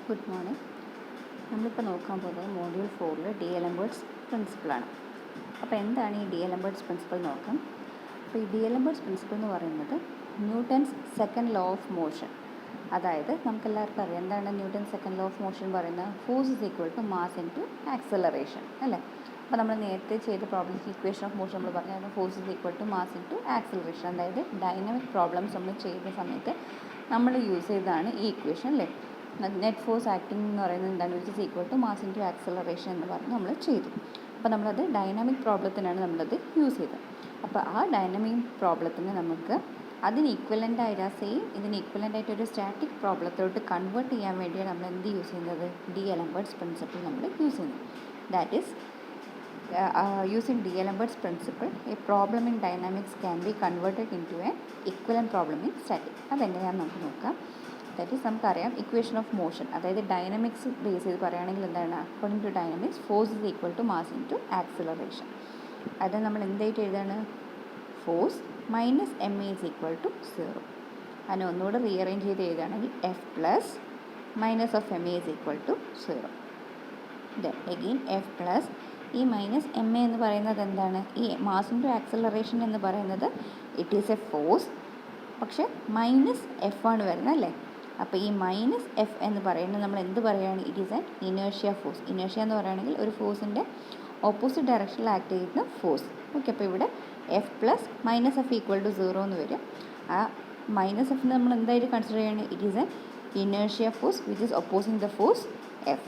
Good morning. നമ്മളിപ്പോൾ നോക്കാൻ പോകുന്നത് മോഡ്യൂൾ 4 ഡി-എലംബർട്ട്സ് പ്രിൻസിപ്പിളാണ്. അപ്പോൾ എന്താണ് ഈ ഡി-എലംബർട്ട്സ് പ്രിൻസിപ്പിൾ നോക്കാം. അപ്പോൾ ഈ ഡി-എലംബർട്ട്സ് പ്രിൻസിപ്പിൾ എന്ന് പറയുന്നത് Newton's second law of motion. അതായത് നമുക്കെല്ലാവർക്കും അറിയാം എന്താണ് Newton's second law of motion പറയുന്നത്. Force is equal to mass into acceleration അല്ലേ. അപ്പോൾ നമ്മൾ നേരത്തെ ചെയ്ത പ്രോബ്ലംസ് ഇക്വേഷൻ ഓഫ് മോഷൻ നമ്മൾ പറഞ്ഞാൽ force is equal to mass into acceleration. അതായത് ഡൈനാമിക് പ്രോബ്ലംസ് നമ്മൾ ചെയ്യുന്ന സമയത്ത് നമ്മൾ യൂസ് ചെയ്തതാണ് ഈ ഇക്വേഷൻ അല്ലേ. നെറ്റ് ഫോഴ്സ് ആക്ടിംഗ് എന്ന് പറയുന്നത് എന്താണ്, which is equal to mass into acceleration എന്ന് പറഞ്ഞ് നമ്മൾ ചെയ്തു. അപ്പോൾ നമ്മളത് ഡൈനാമിക് പ്രോബ്ലത്തിനാണ് നമ്മളത് യൂസ് ചെയ്തത്. അപ്പോൾ ആ ഡൈനാമിക് പ്രോബ്ലത്തിന് നമുക്ക് അതിന് ഈക്വലൻ്റ് ആയിട്ട് ഇതിന് ഈക്വലൻ്റ് ആയിട്ട് ഒരു സ്റ്റാറ്റിക് പ്രോബ്ലത്തോട്ട് കൺവേർട്ട് ചെയ്യാൻ വേണ്ടിയാണ് നമ്മൾ എന്ത് യൂസ് ചെയ്യുന്നത്, ഡി-എലംബർട്ട്സ് പ്രിൻസിപ്പിൾ നമ്മൾ യൂസ് ചെയ്യുന്നത്. That is using D-Lambert's principle, a problem in dynamics can be converted into an equivalent problem in static. അതെങ്ങനെയാണെന്ന് നമുക്ക് നോക്കാം. ദാറ്റ് ഈസ് നമുക്കറിയാം ഇക്വേഷൻ ഓഫ് മോഷൻ, അതായത് ഡൈനാമിക്സ് ബേസ് ചെയ്ത് പറയുകയാണെങ്കിൽ എന്താണ്, according to dynamics force is equal to mass into acceleration. അത് നമ്മൾ എന്തായിട്ട് എഴുതാണ്, force minus M A is equal to 0. അതിനെ ഒന്നുകൂടെ റീഅറേഞ്ച് ചെയ്ത് എഴുതുകയാണെങ്കിൽ F plus minus of M A is equal to 0. Then again F plus ഈ minus M A എന്ന് പറയുന്നത് എന്താണ്, ഈ മാസ് ഇൻറ്റു ആക്സലറേഷൻ എന്ന് പറയുന്നത് ഇറ്റ് ഈസ് എ ഫോഴ്സ്, പക്ഷെ മൈനസ് എഫ് ആണ് വരുന്നത് അല്ലേ. അപ്പോൾ ഈ മൈനസ് എഫ് എന്ന് പറയുന്നത് നമ്മൾ എന്ത് പറയുകയാണ്, it is an inertia force. Inertia എന്ന് പറയുകയാണെങ്കിൽ ഒരു ഫോഴ്സിൻ്റെ ഓപ്പോസിറ്റ് ഡയറക്ഷനിൽ ആക്ട് ചെയ്യുന്ന ഫോഴ്സ്. ഓക്കെ, അപ്പോൾ ഇവിടെ F plus minus F equal to 0 എന്ന് വരും. ആ മൈനസ് എഫ് നമ്മൾ എന്തായിട്ട് കൺസിഡർ ചെയ്യുകയാണ്, it is an inertia force which is opposing the force F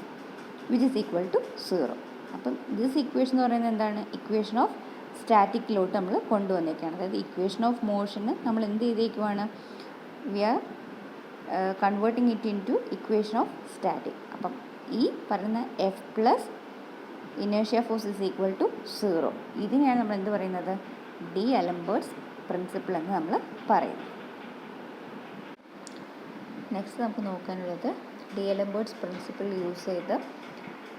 which is equal to 0. അപ്പം ദിസ് ഇക്വേഷൻ എന്ന് പറയുന്നത് എന്താണ്, ഇക്വേഷൻ ഓഫ് സ്റ്റാറ്റിക്കിലോട്ട് നമ്മൾ കൊണ്ടുവന്നേക്കാണ്. അതായത് ഇക്വേഷൻ ഓഫ് മോഷന് നമ്മൾ എന്ത് ചെയ്തേക്കുവാണ്, we are converting it into equation of static. അപ്പം ഈ പറയുന്ന F plus inertia force is equal to 0, ഇതിനെയാണ് നമ്മൾ എന്ത് പറയുന്നത്, ഡി-എലംബർട്ട്സ് പ്രിൻസിപ്പിൾ എന്ന് നമ്മൾ പറയുന്നത്. നെക്സ്റ്റ് നമുക്ക് നോക്കാനുള്ളത് ഡി-എലംബർട്ട്സ് പ്രിൻസിപ്പിൾ യൂസ് ചെയ്ത്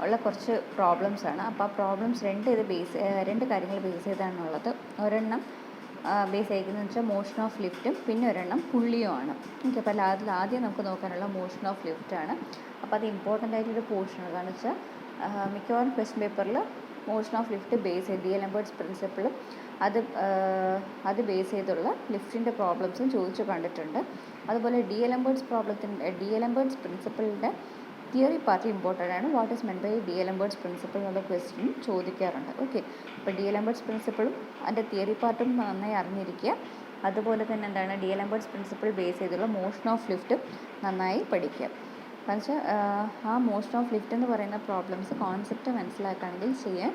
ഉള്ള കുറച്ച് പ്രോബ്ലംസ് ആണ്. അപ്പോൾ ആ പ്രോബ്ലംസ് രണ്ട് കാര്യങ്ങൾ ബേസ് ചെയ്താണുള്ളത്. ഒരെണ്ണം ബേസ് ചെയ്യിക്കുന്നതെന്ന് വെച്ചാൽ മോഷൻ ഓഫ് ലിഫ്റ്റും പിന്നെ ഒരെണ്ണം പുള്ളിയുമാണ്. ഓക്കെ, അപ്പോൾ അതിൽ ആദ്യം നമുക്ക് നോക്കാനുള്ള മോഷൻ ഓഫ് ലിഫ്റ്റ് ആണ്. അപ്പോൾ അത് ഇമ്പോർട്ടൻ്റ് ആയിട്ടൊരു പോർഷനാണ്. കാരണം വെച്ചാൽ മിക്കവാറും ക്വസ്റ്റ്യൻ പേപ്പറിൽ മോഷൻ ഓഫ് ലിഫ്റ്റ് ബേസ് ചെയ്ത് ഡി-എലംബർട്ട്സ് പ്രിൻസിപ്പിളും അത് ബേസ് ചെയ്തുള്ള ലിഫ്റ്റിൻ്റെ പ്രോബ്ലംസും ചോദിച്ചു കണ്ടിട്ടുണ്ട്. അതുപോലെ ഡി-എലംബർട്ട്സ് പ്രിൻസിപ്പിളിൻ്റെ തിയറി പാർട്ട് ഇമ്പോർട്ടൻ്റ് ആണ്. What is meant by D'Alembert's principle എന്നുള്ള ക്വസ്റ്റ്യൻ ചോദിക്കാറുണ്ട്. ഓക്കെ, അപ്പോൾ ഡി-എലംബർട്ട്സ് പ്രിൻസിപ്പിളും അതിൻ്റെ തിയറി പാർട്ടും നന്നായി അറിഞ്ഞിരിക്കുക. അതുപോലെ തന്നെ എന്താണ് ഡി-എലംബർട്ട്സ് പ്രിൻസിപ്പിൾ ബേസ് ചെയ്തുള്ള മോഷൻ ഓഫ് ലിഫ്റ്റും നന്നായി പഠിക്കുക. കാരണം വെച്ചാൽ ആ മോഷൻ ഓഫ് ലിഫ്റ്റ് എന്ന് പറയുന്ന പ്രോബ്ലംസ് കോൺസെപ്റ്റ് മനസ്സിലാക്കുകയാണെങ്കിൽ ചെയ്യാൻ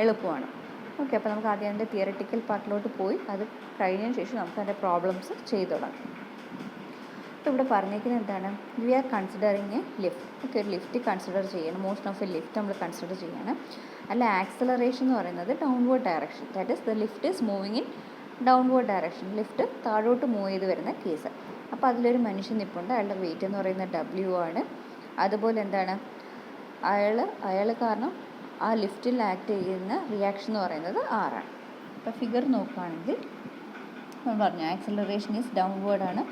എളുപ്പമാണ്. ഓക്കെ, അപ്പോൾ നമുക്ക് ആദ്യം അതിൻ്റെ തിയററ്റിക്കൽ പാർട്ടിലോട്ട് പോയി അത് കഴിഞ്ഞതിന് ശേഷം നമുക്ക് അതിൻ്റെ പ്രോബ്ലംസ് ചെയ്തു തുടങ്ങാം. അപ്പോൾ ഇവിടെ പറഞ്ഞിരിക്കുന്നത് എന്താണ്, we are considering a lift. Okay, ഒരു ലിഫ്റ്റ് കൺസിഡർ ചെയ്യണം, മോഷൻ ഓഫ് എ ലിഫ്റ്റ് നമ്മൾ കൺസിഡർ ചെയ്യണം. അല്ല, ആക്സലറേഷൻ എന്ന് പറയുന്നത് downward direction, that is the lift is moving in downward direction. Lift താഴോട്ട് മൂവ് ചെയ്ത് വരുന്ന കേസ്. അപ്പോൾ അതിലൊരു മനുഷ്യൻ നിൽപ്പുണ്ട്, അയാളുടെ വെയിറ്റ് എന്ന് പറയുന്നത് W ആണ്. അതുപോലെ എന്താണ് അയാൾ കാരണം ആ ലിഫ്റ്റിൽ ആക്ട് ചെയ്യുന്ന റിയാക്ഷൻ എന്ന് പറയുന്നത് R ആണ്. അപ്പോൾ ഫിഗർ നോക്കുകയാണെങ്കിൽ നമ്മൾ പറഞ്ഞു ആക്സലറേഷൻ ഈസ് ഡൗൺവേർഡ് ആണ്.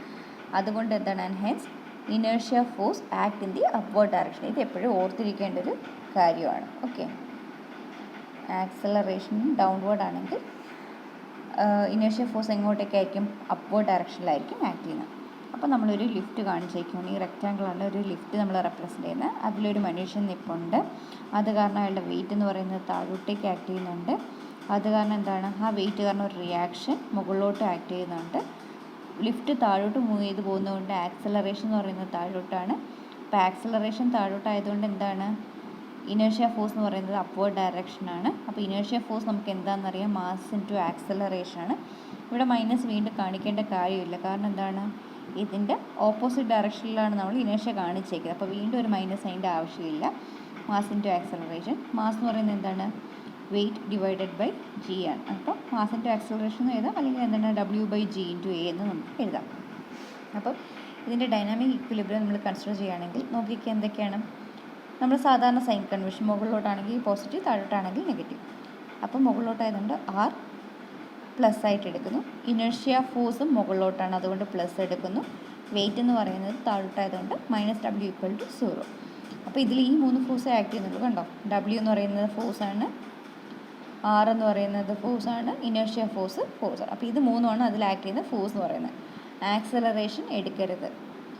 അതുകൊണ്ട് എന്താണ്, and hence inertia force act in the upward direction. ഇത് എപ്പോഴും ഓർത്തിരിക്കേണ്ട ഒരു കാര്യമാണ്. ഓക്കെ, ആക്സലറേഷൻ ഡൗൺവേർഡ് ആണെങ്കിൽ ഇനേർഷ്യ ഫോഴ്സ് എങ്ങോട്ടേക്കായിരിക്കും, അപ്വേർഡ് ഡയറക്ഷനിലായിരിക്കും ആക്ട് ചെയ്യുന്നത്. അപ്പോൾ നമ്മളൊരു ലിഫ്റ്റ് കാണിച്ചേക്കാണ്. ഈ റെക്റ്റാങ്കിളാണ് ഒരു ലിഫ്റ്റ് നമ്മൾ റെപ്രസെൻ്റ് ചെയ്യുന്നത്. അതിലൊരു മനുഷ്യൻ നിൽപ്പുണ്ട്. അത് കാരണം അയാളുടെ വെയിറ്റ് എന്ന് പറയുന്നത് താഴോട്ടേക്ക് ആക്ട് ചെയ്യുന്നുണ്ട്. അത് കാരണം എന്താണ്, ആ വെയിറ്റ് കാരണം ഒരു റിയാക്ഷൻ മുകളിലോട്ട് ആക്ട് ചെയ്യുന്നുണ്ട്. ലിഫ്റ്റ് താഴോട്ട് മൂവ് ചെയ്ത് പോകുന്നതുകൊണ്ട് ആക്സലറേഷൻ എന്ന് പറയുന്നത് താഴോട്ടാണ്. അപ്പോൾ ആക്സലറേഷൻ താഴോട്ടായതുകൊണ്ട് എന്താണ്, ഇനേർഷ്യ ഫോഴ്സ് എന്ന് പറയുന്നത് അപ്വേർഡ് ഡയറക്ഷനാണ്. അപ്പോൾ ഇനേർഷ്യ ഫോഴ്സ് നമുക്ക് എന്താണെന്നറിയാം, മാസ് ഇൻറ്റു ആക്സലറേഷൻ ആണ്. ഇവിടെ മൈനസ് വീണ്ടും കാണിക്കേണ്ട കാര്യമില്ല. കാരണം എന്താണ്, ഇതിൻ്റെ ഓപ്പോസിറ്റ് ഡയറക്ഷനിലാണ് നമ്മൾ ഇനേർഷ്യ കാണിച്ചേക്കുന്നത്. അപ്പോൾ വീണ്ടും ഒരു മൈനസ് അതിൻ്റെ ആവശ്യമില്ല. മാസ് ഇൻറ്റു ആക്സലറേഷൻ, മാസ് എന്ന് പറയുന്നത് എന്താണ്, വെയിറ്റ് ഡിവൈഡഡ് ബൈ G ആണ്. അപ്പോൾ മാസ് ഇൻറ്റു ആക്സലറേഷൻ എന്ന് എഴുതാം, അല്ലെങ്കിൽ എന്താണ് W/G × A എന്ന് നമുക്ക് എഴുതാം. അപ്പം ഇതിൻ്റെ ഡൈനാമിക് ഇക്വിലിബ്രിയം നമ്മൾ കൺസിഡർ ചെയ്യുകയാണെങ്കിൽ നോക്കിക്കുക എന്തൊക്കെയാണ്, നമ്മൾ സാധാരണ സൈൻ കൺവെൻഷൻ മുകളിലോട്ടാണെങ്കിൽ പോസിറ്റീവ്, താഴോട്ടാണെങ്കിൽ നെഗറ്റീവ്. അപ്പം മുകളിലോട്ടായതുകൊണ്ട് R പ്ലസ് ആയിട്ട് എടുക്കുന്നു. ഇനേർഷ്യ ഫോഴ്സും മുകളിലോട്ടാണ്, അതുകൊണ്ട് പ്ലസ് എടുക്കുന്നു. വെയിറ്റ് എന്ന് പറയുന്നത് താഴോട്ടായതുകൊണ്ട് -W = 0. അപ്പോൾ ഇതിൽ ഈ 3 ഫോഴ്സ് ആക്ട് ചെയ്യുന്നുള്ളൂ. കണ്ടോ, W എന്ന് പറയുന്നത് ഫോഴ്സാണ്, R എന്ന് പറയുന്നത് ഫോഴ്സാണ്, ഇനേർഷ്യ ഫോഴ്സാണ്. അപ്പോൾ ഇത് 3ആണ് അതിൽ ആക്ട് ചെയ്യുന്ന ഫോഴ്സ് എന്ന് പറയുന്നത്. ആക്സലറേഷൻ എടുക്കരുത്.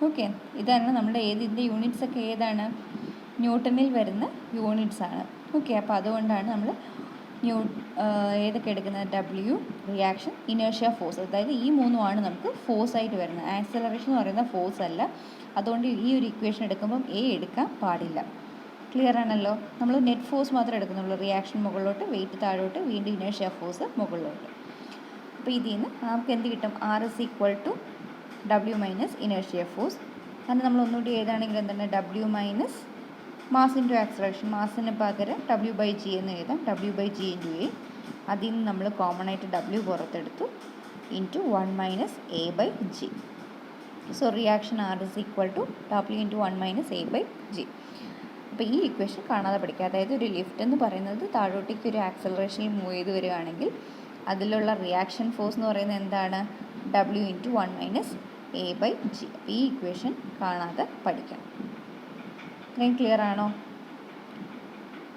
ഓക്കെ, ഇതാണ് നമ്മുടെ ഇതിൻ്റെ യൂണിറ്റ്സ് ഒക്കെ ഏതാണ്, ന്യൂട്ടണിൽ വരുന്ന യൂണിറ്റ്സ് ആണ്. ഓക്കെ, അപ്പോൾ അതുകൊണ്ടാണ് നമ്മൾ ഏതൊക്കെ എടുക്കുന്നത്, W, റിയാക്ഷൻ, ഇനേർഷ്യ ഫോഴ്സ്. അതായത് ഈ 3ആണ് നമുക്ക് ഫോഴ്സായിട്ട് വരുന്നത്. ആക്സലറേഷൻ എന്ന് പറയുന്ന ഫോഴ്സ് അല്ല. അതുകൊണ്ട് ഈ ഒരു ഇക്വേഷൻ എടുക്കുമ്പം A എടുക്കാൻ പാടില്ല. ക്ലിയർ ആണല്ലോ. നമ്മൾ നെറ്റ് ഫോഴ്സ് മാത്രമേ എടുക്കുന്നുള്ളൂ. റിയാക്ഷൻ മുകളിലോട്ട്, വെയിറ്റ് താഴോട്ട്, വീണ്ടും ഇനേർഷ്യ ഫോഴ്സ് മുകളിലോട്ട്. അപ്പോൾ ഇതിൽ നിന്ന് നമുക്ക് എന്ത് കിട്ടും, R = W minus inertia force. അങ്ങനെ നമ്മൾ ഒന്നുകൂടി എഴുതുകയാണെങ്കിൽ എന്താണ്, W minus mass into acceleration. മാസിന് പകരം W/G എന്ന് എഴുതാം. W/G × A. അതിൽ നിന്ന് നമ്മൾ കോമൺ ആയിട്ട് W പുറത്തെടുത്തു, into 1 - A/G. So reaction R = W × 1 - A/G. അപ്പോൾ ഈ ഇക്വേഷൻ കാണാതെ പഠിക്കുക. അതായത് ഒരു ലിഫ്റ്റ് എന്ന് പറയുന്നത് താഴോട്ടേക്ക് ഒരു ആക്സലറേഷനിൽ മൂവ് ചെയ്ത് വരികയാണെങ്കിൽ അതിലുള്ള റിയാക്ഷൻ ഫോഴ്സ് എന്ന് പറയുന്നത് എന്താണ്, W × 1 - A/G. ഈ ഇക്വേഷൻ കാണാതെ പഠിക്കണം. ഇത്രയും ക്ലിയർ ആണോ?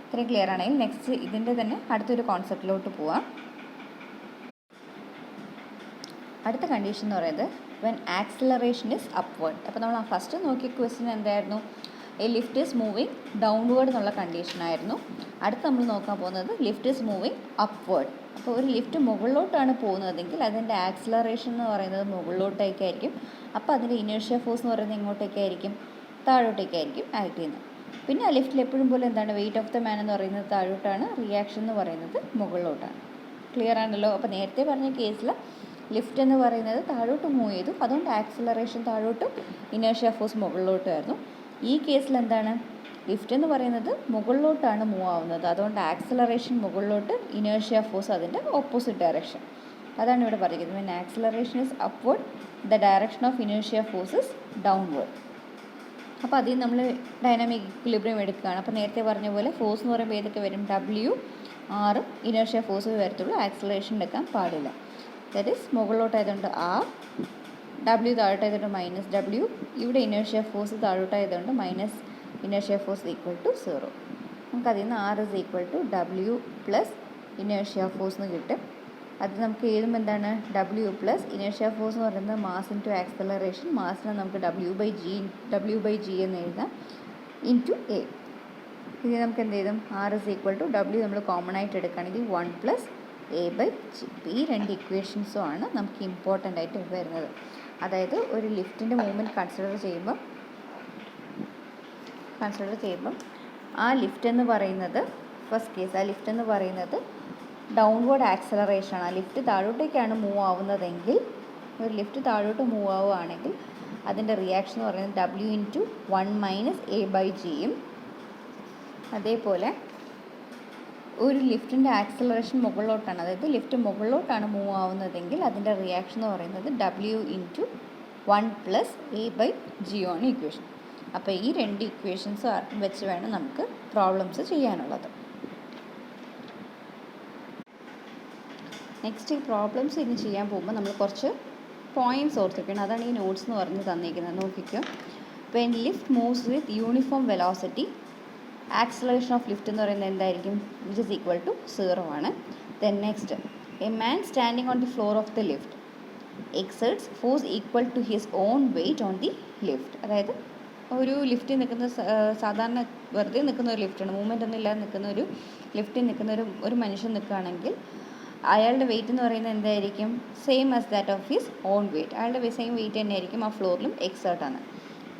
ഇത്രയും ക്ലിയർ ആണെങ്കിൽ നെക്സ്റ്റ് ഇതിൻ്റെ തന്നെ അടുത്തൊരു കോൺസെപ്റ്റിലോട്ട് പോവാം. അടുത്ത കണ്ടീഷൻ എന്ന് പറയുന്നത് വെൻ ആക്സിലറേഷൻ ഇസ് അപ്വേർഡ്. അപ്പോൾ നമ്മൾ ഫസ്റ്റ് നോക്കിയ ക്വസ്റ്റ്യൻ എന്തായിരുന്നു, A lift is moving downward എന്നുള്ള കണ്ടീഷനായിരുന്നു. അടുത്ത് നമ്മൾ നോക്കാൻ പോകുന്നത് ലിഫ്റ്റ് ഈസ് മൂവിങ് അപ്വേർഡ്. അപ്പോൾ ഒരു ലിഫ്റ്റ് മുകളിലോട്ടാണ് പോകുന്നതെങ്കിൽ അതിൻ്റെ ആക്സിലറേഷൻ എന്ന് പറയുന്നത് മുകളിലോട്ടേക്കായിരിക്കും. അപ്പോൾ അതിൻ്റെ ഇനേർഷ്യ ഫോഴ്സ് എന്ന് പറയുന്നത് എങ്ങോട്ടേക്കായിരിക്കും, താഴോട്ടേക്കായിരിക്കും ആക്ട് ചെയ്യുന്നത്. പിന്നെ ആ ലിഫ്റ്റിൽ എപ്പോഴും പോലെ എന്താണ്, വെയിറ്റ് ഓഫ് ദ മാൻ എന്ന് പറയുന്നത് താഴോട്ടാണ്, റിയാക്ഷൻ എന്ന് പറയുന്നത് മുകളിലോട്ടാണ്. ക്ലിയർ ആണല്ലോ. അപ്പോൾ നേരത്തെ പറഞ്ഞ കേസിൽ ലിഫ്റ്റ് എന്ന് പറയുന്നത് താഴോട്ട് മൂവ് ചെയ്തു, അതുകൊണ്ട് ആക്സിലറേഷൻ താഴോട്ടും ഇനേർഷ്യ ഫോഴ്സ് മുകളിലോട്ടുമായിരുന്നു. ഈ കേസിൽ എന്താണ്, ലിഫ്റ്റ് എന്ന് പറയുന്നത് മുകളിലോട്ടാണ് മൂവ് ആവുന്നത്, അതുകൊണ്ട് ആക്സിലറേഷൻ മുകളിലോട്ട്, ഇനേർഷ്യ ഫോഴ്സ് അതിൻ്റെ ഓപ്പോസിറ്റ് ഡയറക്ഷൻ. അതാണ് ഇവിടെ പറയുന്നത്. When acceleration is upward the direction of inertia force is downward. അപ്പോൾ അതിൽ നമ്മൾ ഡൈനാമിക് ഇക്വിലിബ്രിയം എടുക്കുകയാണ്. അപ്പോൾ നേരത്തെ പറഞ്ഞ പോലെ ഫോഴ്സ് എന്ന് പറയുമ്പോൾ ഏതൊക്കെ വരും, W, R, ഇനേർഷ്യ ഫോഴ്സ് വരത്തുള്ളൂ. ആക്സിലറേഷൻ എടുക്കാൻ പാടില്ല. ദാറ്റ് ഈസ് മുകളിലോട്ടായതുകൊണ്ട് R, W താഴോട്ടായതുകൊണ്ട് -W, ഇവിടെ ഇനേർഷ്യ ഫോഴ്സ് താഴോട്ടായതുകൊണ്ട് മൈനസ് ഇനേർഷ്യ ഫോഴ്സ് = 0. നമുക്കതിൽ നിന്ന് R = W plus inertia force എന്ന് കിട്ടും. അത് നമുക്ക് എഴുതുമ്പോൾ എന്താണ്, W പ്ലസ് ഇനേർഷ്യ ഫോഴ്സ് എന്ന് പറയുന്നത് മാസ് ഇൻറ്റു ആക്സലറേഷൻ. മാസിനെ നമുക്ക് W/G എന്ന് എഴുതാം, ഇൻറ്റു A. ഇത് നമുക്ക് എന്ത് ചെയ്തും, R = W നമ്മൾ കോമൺ ആയിട്ട് എടുക്കുകയാണെങ്കിൽ 1 + A/G. ഈ രണ്ട് ഇക്വേഷൻസും ആണ് നമുക്ക് ഇമ്പോർട്ടൻ്റ് ആയിട്ട് വരുന്നത്. അതായത് ഒരു ലിഫ്റ്റിൻ്റെ മൂവ്മെൻറ്റ് കൺസിഡർ ചെയ്യുമ്പം ആ ലിഫ്റ്റ് എന്ന് പറയുന്നത്, ഫസ്റ്റ് കേസ്, ആ ലിഫ്റ്റ് എന്ന് പറയുന്നത് ഡൗൺവേർഡ് ആക്സലറേഷൻ ആണ്. ലിഫ്റ്റ് താഴോട്ടേക്കാണ് മൂവ് ആവുന്നതെങ്കിൽ, ഒരു ലിഫ്റ്റ് താഴോട്ട് മൂവ് ആവുകയാണെങ്കിൽ അതിൻ്റെ റിയാക്ഷൻ എന്ന് പറയുന്നത് W × 1 - A/G. അതേപോലെ ഒരു ലിഫ്റ്റിൻ്റെ ആക്സലറേഷൻ മുകളിലോട്ടാണ്, അതായത് ലിഫ്റ്റ് മുകളിലോട്ടാണ് മൂവ് ആവുന്നതെങ്കിൽ അതിൻ്റെ റിയാക്ഷൻ എന്ന് പറയുന്നത് W × 1 + A/G ആണ് ഇക്വേഷൻ. അപ്പോൾ ഈ രണ്ട് ഇക്വേഷൻസ് വെച്ച് വേണം നമുക്ക് പ്രോബ്ലംസ് ചെയ്യാനുള്ളത്. നെക്സ്റ്റ് ഈ പ്രോബ്ലംസ് ഇനി ചെയ്യാൻ പോകുമ്പോൾ നമ്മൾ കുറച്ച് പോയിൻറ്റ്സ് ഓർത്തിരിക്കണം. അതാണ് ഈ നോട്ട്സ് എന്ന് പറഞ്ഞ് തന്നിരിക്കുന്നത്. നോക്കിക്കോ. When lift moves with uniform velocity, acceleration of lift എന്ന് പറയുന്നത് എന്തായിരിക്കും, വിച്ച് ഇസ് ഈക്വൽ ടു 0 ആണ്. Then next, a man standing on the floor of the lift exerts force equal to his own weight on the lift. അതായത് ഒരു ലിഫ്റ്റിൽ നിൽക്കുന്ന സാധാരണ വെറുതെ നിൽക്കുന്ന ഒരു ലിഫ്റ്റാണ്, മൂവ്മെൻ്റ് ഒന്നും ഇല്ലാതെ നിൽക്കുന്ന ഒരു ലിഫ്റ്റിൽ നിൽക്കുന്ന ഒരു മനുഷ്യൻ നിൽക്കുകയാണെങ്കിൽ അയാളുടെ വെയിറ്റ് എന്ന് പറയുന്നത് എന്തായിരിക്കും, same as that of his own weight. അയാളുടെ സെയിം വെയിറ്റ് തന്നെ ആയിരിക്കും ആ ഫ്ലോറിലും എക്സേർട്ടാണ്.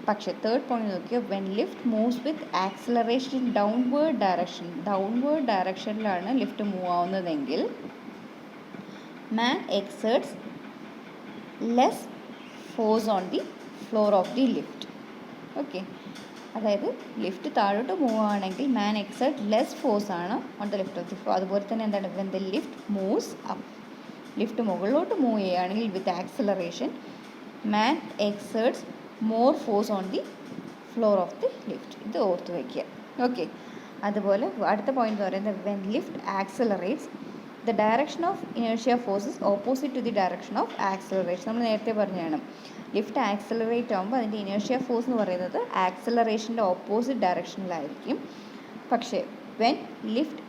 പക്ഷേ തേർഡ് പോയിന്റ് നോക്കിയോ, when lift moves with acceleration downward ഡയറക്ഷനിലാണ് ലിഫ്റ്റ് മൂവ് ആവുന്നതെങ്കിൽ man exerts less force on the floor of the lift. Okay, അതായത് ലിഫ്റ്റ് താഴോട്ട് മൂവ് ആണെങ്കിൽ മാൻ എക്സേർട്ട് ലെസ് ഫോഴ്സ് ആണ് on the lift of the floor. അതുപോലെ തന്നെ എന്താണ്, when the lift moves up, lift മുകളിലോട്ട് move ചെയ്യുകയാണെങ്കിൽ with acceleration man exerts more force on the floor of the lift. ഇത് ഓർത്ത് വയ്ക്കുക. ഓക്കെ, അതുപോലെ അടുത്ത പോയിന്റ് എന്ന് പറയുന്നത് when lift accelerates the direction of inertia force is opposite to the direction of acceleration. നമ്മൾ നേരത്തെ പറഞ്ഞതാണ് ലിഫ്റ്റ് ആക്സലറേറ്റ് ആകുമ്പോൾ അതിൻ്റെ ഇനേർഷ്യ ഫോഴ്സ് എന്ന് പറയുന്നത് ആക്സലറേഷൻ്റെ ഓപ്പോസിറ്റ് ഡയറക്ഷനിലായിരിക്കും. പക്ഷേ വെൻ ലിഫ്റ്റ്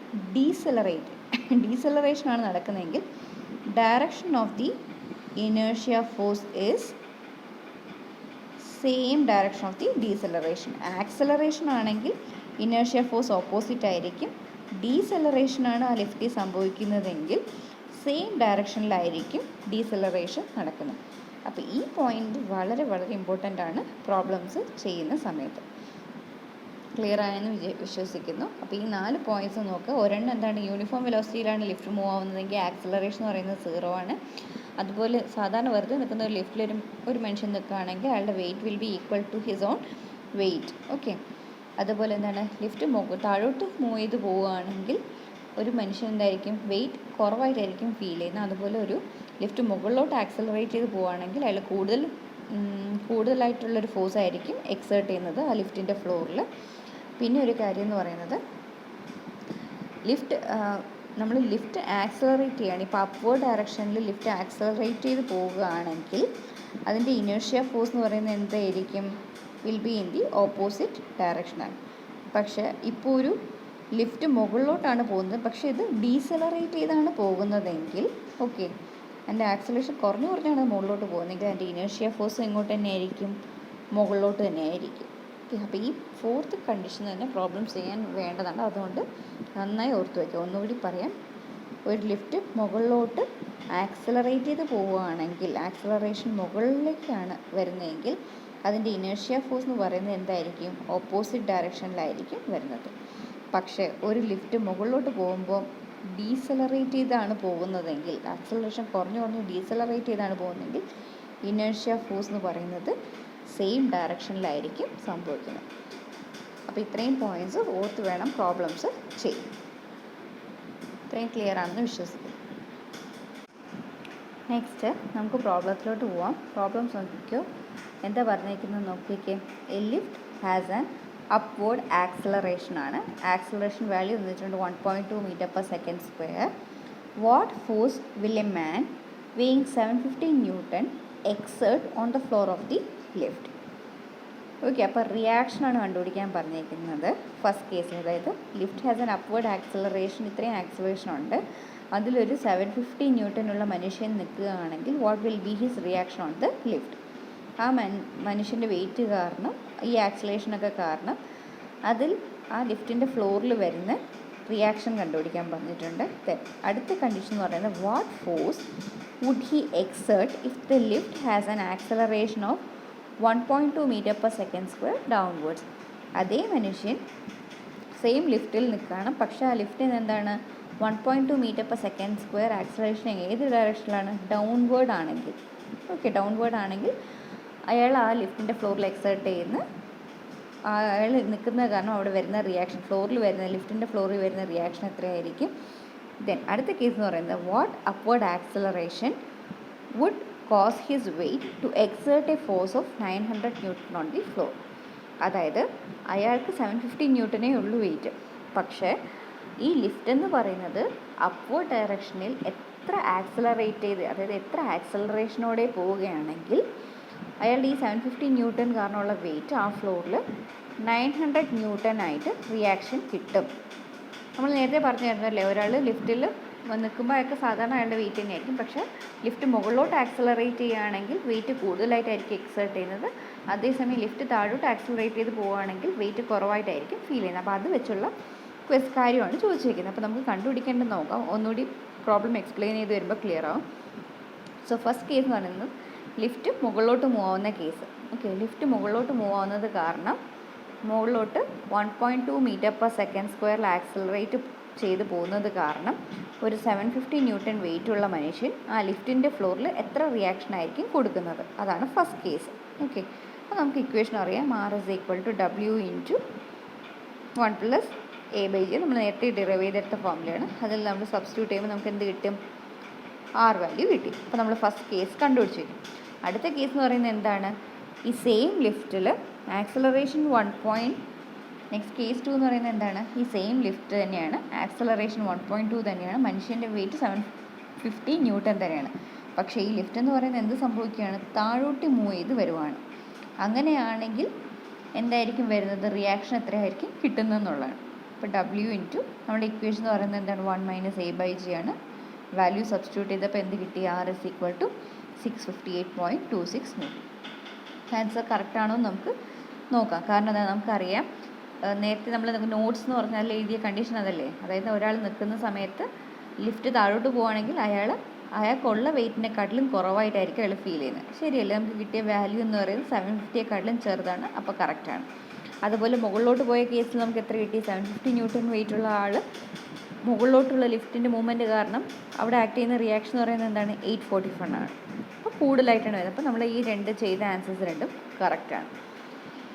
ഡീസലറേഷനാണ് നടക്കുന്നതെങ്കിൽ direction of the inertia force is same direction of the deceleration. Acceleration ആണെങ്കിൽ ഇനേർഷ്യ ഫോഴ്സ് ഓപ്പോസിറ്റ് ആയിരിക്കും. ഡീസലറേഷനാണ് ആ ലിഫ്റ്റിൽ സംഭവിക്കുന്നതെങ്കിൽ സെയിം ഡയറക്ഷനിലായിരിക്കും ഡീസലറേഷൻ നടക്കുന്നത്. അപ്പോൾ ഈ പോയിൻ്റ് വളരെ വളരെ ഇമ്പോർട്ടൻ്റ് ആണ് പ്രോബ്ലംസ് ചെയ്യുന്ന സമയത്ത്. ക്ലിയർ ആയെന്ന് വിശ്വസിക്കുന്നു. അപ്പോൾ ഈ 4 പോയിൻറ്റ്സ് നോക്കുക. ഒരെണ്ണം എന്താണ്, യൂണിഫോം വെലോസിറ്റിയിലാണ് ലിഫ്റ്റ് മൂവ് ആവുന്നതെങ്കിൽ ആക്സലറേഷൻ എന്ന് പറയുന്നത് 0 ആണ്. അതുപോലെ സാധാരണ വെറുതെ നിൽക്കുന്ന ഒരു ലിഫ്റ്റിൽ ഒരു മനുഷ്യൻ നിൽക്കുകയാണെങ്കിൽ അയാളുടെ weight will be equal to his own weight. Okay. അതുപോലെ എന്താണ്, ലിഫ്റ്റ് താഴോട്ട് മൂവ് ചെയ്ത് പോവുകയാണെങ്കിൽ ഒരു മനുഷ്യൻ എന്തായിരിക്കും, വെയിറ്റ് കുറവായിട്ടായിരിക്കും ഫീൽ ചെയ്യുന്നത്. അതുപോലെ ഒരു ലിഫ്റ്റ് മുകളിലോട്ട് ആക്സലറേറ്റ് ചെയ്ത് പോവുകയാണെങ്കിൽ അയാൾ കൂടുതലായിട്ടുള്ളൊരു ഫോഴ്സ് ആയിരിക്കും എക്സേർട്ട് ചെയ്യുന്നത് ആ ലിഫ്റ്റിൻ്റെ ഫ്ലോറിൽ. പിന്നെ ഒരു കാര്യം എന്ന് പറയുന്നത്, നമ്മൾ ലിഫ്റ്റ് ആക്സലറേറ്റ് ചെയ്യുകയാണ്. ഇപ്പോൾ അപ്വേർഡ് ഡയറക്ഷനിൽ ലിഫ്റ്റ് ആക്സലറേറ്റ് ചെയ്ത് പോവുകയാണെങ്കിൽ അതിൻ്റെ ഇനേർഷ്യ ഫോഴ്സ് എന്ന് പറയുന്നത് എന്തായിരിക്കും, will be in the opposite ഡയറക്ഷനാണ്. പക്ഷേ ഇപ്പോൾ ഒരു ലിഫ്റ്റ് മുകളിലോട്ടാണ് പോകുന്നത്, പക്ഷേ ഇത് ഡീസലറേറ്റ് ചെയ്താണ് പോകുന്നതെങ്കിൽ ഓക്കെ, അതിൻ്റെ ആക്സലറേഷൻ കുറഞ്ഞാണ് മുകളിലോട്ട് പോകുന്നതെങ്കിൽ അതിൻ്റെ ഇനേർഷ്യ ഫോഴ്സ് എങ്ങോട്ട് തന്നെ ആയിരിക്കും, മുകളിലോട്ട് തന്നെ ആയിരിക്കും. ഓക്കെ. അപ്പോൾ ഈ 4th കണ്ടീഷൻ തന്നെ പ്രോബ്ലംസ് ചെയ്യാൻ വേണ്ടതാണ്. അതുകൊണ്ട് നന്നായി ഓർത്ത് വയ്ക്കുക. ഒന്നുകൂടി പറയാം, ഒരു ലിഫ്റ്റ് മുകളിലോട്ട് ആക്സലറേറ്റ് ചെയ്ത് പോവുകയാണെങ്കിൽ, ആക്സലറേഷൻ മുകളിലേക്കാണ് വരുന്നതെങ്കിൽ അതിൻ്റെ ഇനേർഷ്യ ഫോഴ്സ് എന്ന് പറയുന്നത് എന്തായിരിക്കും, ഓപ്പോസിറ്റ് ഡയറക്ഷനിലായിരിക്കും വരുന്നത്. പക്ഷേ ഒരു ലിഫ്റ്റ് മുകളിലോട്ട് പോകുമ്പോൾ ഡീസലറേറ്റ് ചെയ്താണ് പോകുന്നതെങ്കിൽ, ആക്സലറേഷൻ കുറഞ്ഞ് ഡീസലറേറ്റ് ചെയ്താണ് പോകുന്നതെങ്കിൽ ഇനേർഷ്യ ഫോഴ്സ് എന്ന് പറയുന്നത് സെയിം ഡയറക്ഷനിലായിരിക്കും സംഭവിക്കുന്നത്. അപ്പോൾ ഇത്രയും പോയിൻറ്റ്സ് ഓർത്ത് വേണം പ്രോബ്ലംസ് ചെയ്യാൻ. ഇത്രയും ക്ലിയർ ആണെന്ന് വിശ്വസിക്കുന്നു. നെക്സ്റ്റ് നമുക്ക് പ്രോബ്ലത്തിലോട്ട് പോവാം. പ്രോബ്ലംസ് നോക്കിക്കോ, എന്താ പറഞ്ഞിരിക്കുന്നത് നോക്കിക്കേ. A lift has an upward acceleration ആണ്. ആക്സലറേഷൻ വാല്യൂ എന്ന് വെച്ചിട്ടുണ്ട് 1.2 m/s². What force will a man weighing 750 Newton exert on the floor of the lift? Okay. അപ്പോൾ റിയാക്ഷനാണ് കണ്ടുപിടിക്കാൻ പറഞ്ഞിരിക്കുന്നത് ഫസ്റ്റ് കേസിൽ. അതായത് lift has an upward acceleration, ഇത്രയും ആക്സലറേഷൻ ഉണ്ട്, അതിലൊരു 750 Newton ഉള്ള മനുഷ്യൻ നിൽക്കുകയാണെങ്കിൽ what will be his reaction on the lift? ആ മനുഷ്യൻ്റെ വെയിറ്റ് കാരണം, ഈ ആക്സലേഷനൊക്കെ കാരണം അതിൽ ആ ലിഫ്റ്റിൻ്റെ ഫ്ലോറിൽ വരുന്ന റിയാക്ഷൻ കണ്ടുപിടിക്കാൻ പറഞ്ഞിട്ടുണ്ട്. അടുത്ത കണ്ടീഷൻ എന്ന് പറയുന്നത് what force would he exert if the lift has an acceleration of 1.2 m/s² downwards. അതേ മനുഷ്യൻ സെയിം ലിഫ്റ്റിൽ നിൽക്കുകയാണ്, പക്ഷേ ആ ലിഫ്റ്റിന് എന്താണ് 1.2 m/s² ആക്സലറേഷൻ ഏത് ഡയറക്ഷനിലാണ്, ഡൗൺവേർഡ് ആണെങ്കിൽ. ഓക്കെ, ഡൗൺവേർഡ് ആണെങ്കിൽ അയാൾ ആ ലിഫ്റ്റിൻ്റെ ഫ്ലോറിൽ എക്സേർട്ട് ചെയ്യുന്ന, അയാൾ നിൽക്കുന്നത് കാരണം അവിടെ വരുന്ന റിയാക്ഷൻ, ലിഫ്റ്റിൻ്റെ ഫ്ലോറിൽ വരുന്ന റിയാക്ഷൻ എത്രയായിരിക്കും? ദെൻ അടുത്ത കേസ് എന്ന് പറയുന്നത് what upward acceleration would cause his weight to exert a force of 900 Newton on the floor. അതായത് അയാൾക്ക് 750 Newton ഉള്ളൂ വെയിറ്റ്, പക്ഷേ ഈ ലിഫ്റ്റ് എന്ന് പറയുന്നത് അപ്വേർഡ് ഡയറക്ഷനിൽ എത്ര ആക്സലറേറ്റ് ചെയ്ത്, അതായത് എത്ര ആക്സലറേഷനോടെ പോവുകയാണെങ്കിൽ അയാളുടെ ഈ 750 Newton കാരണമുള്ള വെയിറ്റ് ആ ഫ്ലോറിൽ 900 Newton ആയിട്ട് റിയാക്ഷൻ കിട്ടും. നമ്മൾ നേരത്തെ പറഞ്ഞിരുന്നല്ലേ, ഒരാൾ ലിഫ്റ്റിൽ നിൽക്കുമ്പോൾ അയാൾക്ക് സാധാരണ അയാളുടെ വെയിറ്റ് തന്നെയായിരിക്കും, പക്ഷേ ലിഫ്റ്റ് മുകളിലോട്ട് ആക്സലറേറ്റ് ചെയ്യുകയാണെങ്കിൽ വെയിറ്റ് കൂടുതലായിട്ടായിരിക്കും എക്സേർട്ട് ചെയ്യുന്നത്. അതേസമയം ലിഫ്റ്റ് താഴോട്ട് ആക്സലറേറ്റ് ചെയ്ത് പോവുകയാണെങ്കിൽ വെയിറ്റ് കുറവായിട്ടായിരിക്കും ഫീൽ ചെയ്യുന്നത്. അപ്പോൾ അത് വെച്ചുള്ള കാര്യമാണ് ചോദിച്ചിരിക്കുന്നത്. അപ്പോൾ നമുക്ക് കണ്ടുപിടിക്കേണ്ടത് നോക്കാം. ഒന്നുകൂടി പ്രോബ്ലം എക്സ്പ്ലെയിൻ ചെയ്ത് വരുമ്പോൾ ക്ലിയർ ആവും. സോ ഫസ്റ്റ് കേസ് എന്ന് പറയുന്നത് ലിഫ്റ്റ് മുകളിലോട്ട് മൂവ് ആവുന്ന കേസ്. ഓക്കെ, ലിഫ്റ്റ് മുകളിലോട്ട് മൂവ് ആവുന്നത് കാരണം മുകളിലോട്ട് 1.2 m/s² ആക്സലറേറ്റ് ചെയ്ത് പോകുന്നത് കാരണം ഒരു 750 Newton വെയിറ്റ് ഉള്ള മനുഷ്യൻ ആ ലിഫ്റ്റിൻ്റെ ഫ്ലോറിൽ എത്ര റിയാക്ഷൻ ആയിരിക്കും കൊടുക്കുന്നത്, അതാണ് ഫസ്റ്റ് കേസ്. ഓക്കെ, അപ്പോൾ നമുക്ക് ഇക്വേഷൻ അറിയാം. R = W × 1 + A/G. നമ്മൾ നേരത്തെ ഡിറൈവ് ചെയ്തെടുത്ത ഫോർമുലയാണ്. അതിൽ നമ്മൾ സബ്സ്റ്റിറ്റ്യൂട്ട് ചെയ്യുമ്പോൾ നമുക്ക് എന്ത് കിട്ടും, R വാല്യൂ കിട്ടി. അപ്പോൾ നമ്മൾ ഫസ്റ്റ് കേസ് കണ്ടുപിടിച്ചു. അടുത്ത കേസ് എന്ന് പറയുന്നത് എന്താണ്, ഈ സെയിം ലിഫ്റ്റിൽ ആക്സലറേഷൻ നെക്സ്റ്റ് കേസ് 2 എന്ന് പറയുന്നത് എന്താണ്, ഈ സെയിം ലിഫ്റ്റ് തന്നെയാണ്, ആക്സലറേഷൻ 1.2 തന്നെയാണ്, മനുഷ്യൻ്റെ വെയിറ്റ് 750 Newton തന്നെയാണ്. പക്ഷേ ഈ ലിഫ്റ്റ് എന്ന് പറയുന്നത് എന്ത് സംഭവിക്കുകയാണ്, താഴോട്ട് മൂവ് ചെയ്ത് വരുവാണ്. അങ്ങനെയാണെങ്കിൽ എന്തായിരിക്കും വരുന്നത്, റിയാക്ഷൻ എത്രയായിരിക്കും കിട്ടുന്നതെന്നുള്ളതാണ്. അപ്പോൾ W ഇൻറ്റു നമ്മുടെ ഇക്വേഷൻ എന്ന് പറയുന്നത് എന്താണ്, 1 - A/G ആണ്. വാല്യൂ സബ്സ്റ്റിറ്റ്യൂട്ട് ചെയ്തപ്പോൾ എന്ത് കിട്ടി, R = 658.26 ന്യൂട്ടൺ. ആൻസർ കറക്റ്റ് ആണോ എന്ന് നമുക്ക് നോക്കാം. കാരണം എന്താ, നമുക്കറിയാം നേരത്തെ നമ്മൾ നോട്ട്സ് എന്ന് പറഞ്ഞാൽ എഴുതിയ കണ്ടീഷൻ അതല്ലേ, അതായത് ഒരാൾ നിൽക്കുന്ന സമയത്ത് ലിഫ്റ്റ് താഴോട്ട് പോവുകയാണെങ്കിൽ അയാൾക്കുള്ള വെയിറ്റിനെക്കാട്ടിലും കുറവായിട്ടായിരിക്കും അയാൾ ഫീൽ ചെയ്യുന്നത്. ശരിയല്ലേ, നമുക്ക് കിട്ടിയ വാല്യൂ എന്ന് പറയുന്നത് 750യെക്കാട്ടിലും ചെറുതാണ്, അപ്പോൾ കറക്റ്റാണ്. അതുപോലെ മുകളിലോട്ട് പോയ കേസിൽ നമുക്ക് എത്ര കിട്ടി, 750 ന്യൂട്ടൺ വെയിറ്റുള്ള ആൾ മുകളിലോട്ടുള്ള ലിഫ്റ്റിൻ്റെ മൂവ്മെൻറ്റ് കാരണം അവിടെ ആക്ട് ചെയ്യുന്ന റിയാക്ഷൻ എന്ന് പറയുന്നത് എന്താണ്, 841 ആണ്. അപ്പോൾ കൂടുതലായിട്ടാണ് വരുന്നത്. അപ്പോൾ നമ്മൾ ഈ രണ്ട് ചെയ്ത ആൻസേഴ്സ് രണ്ടും കറക്റ്റാണ്.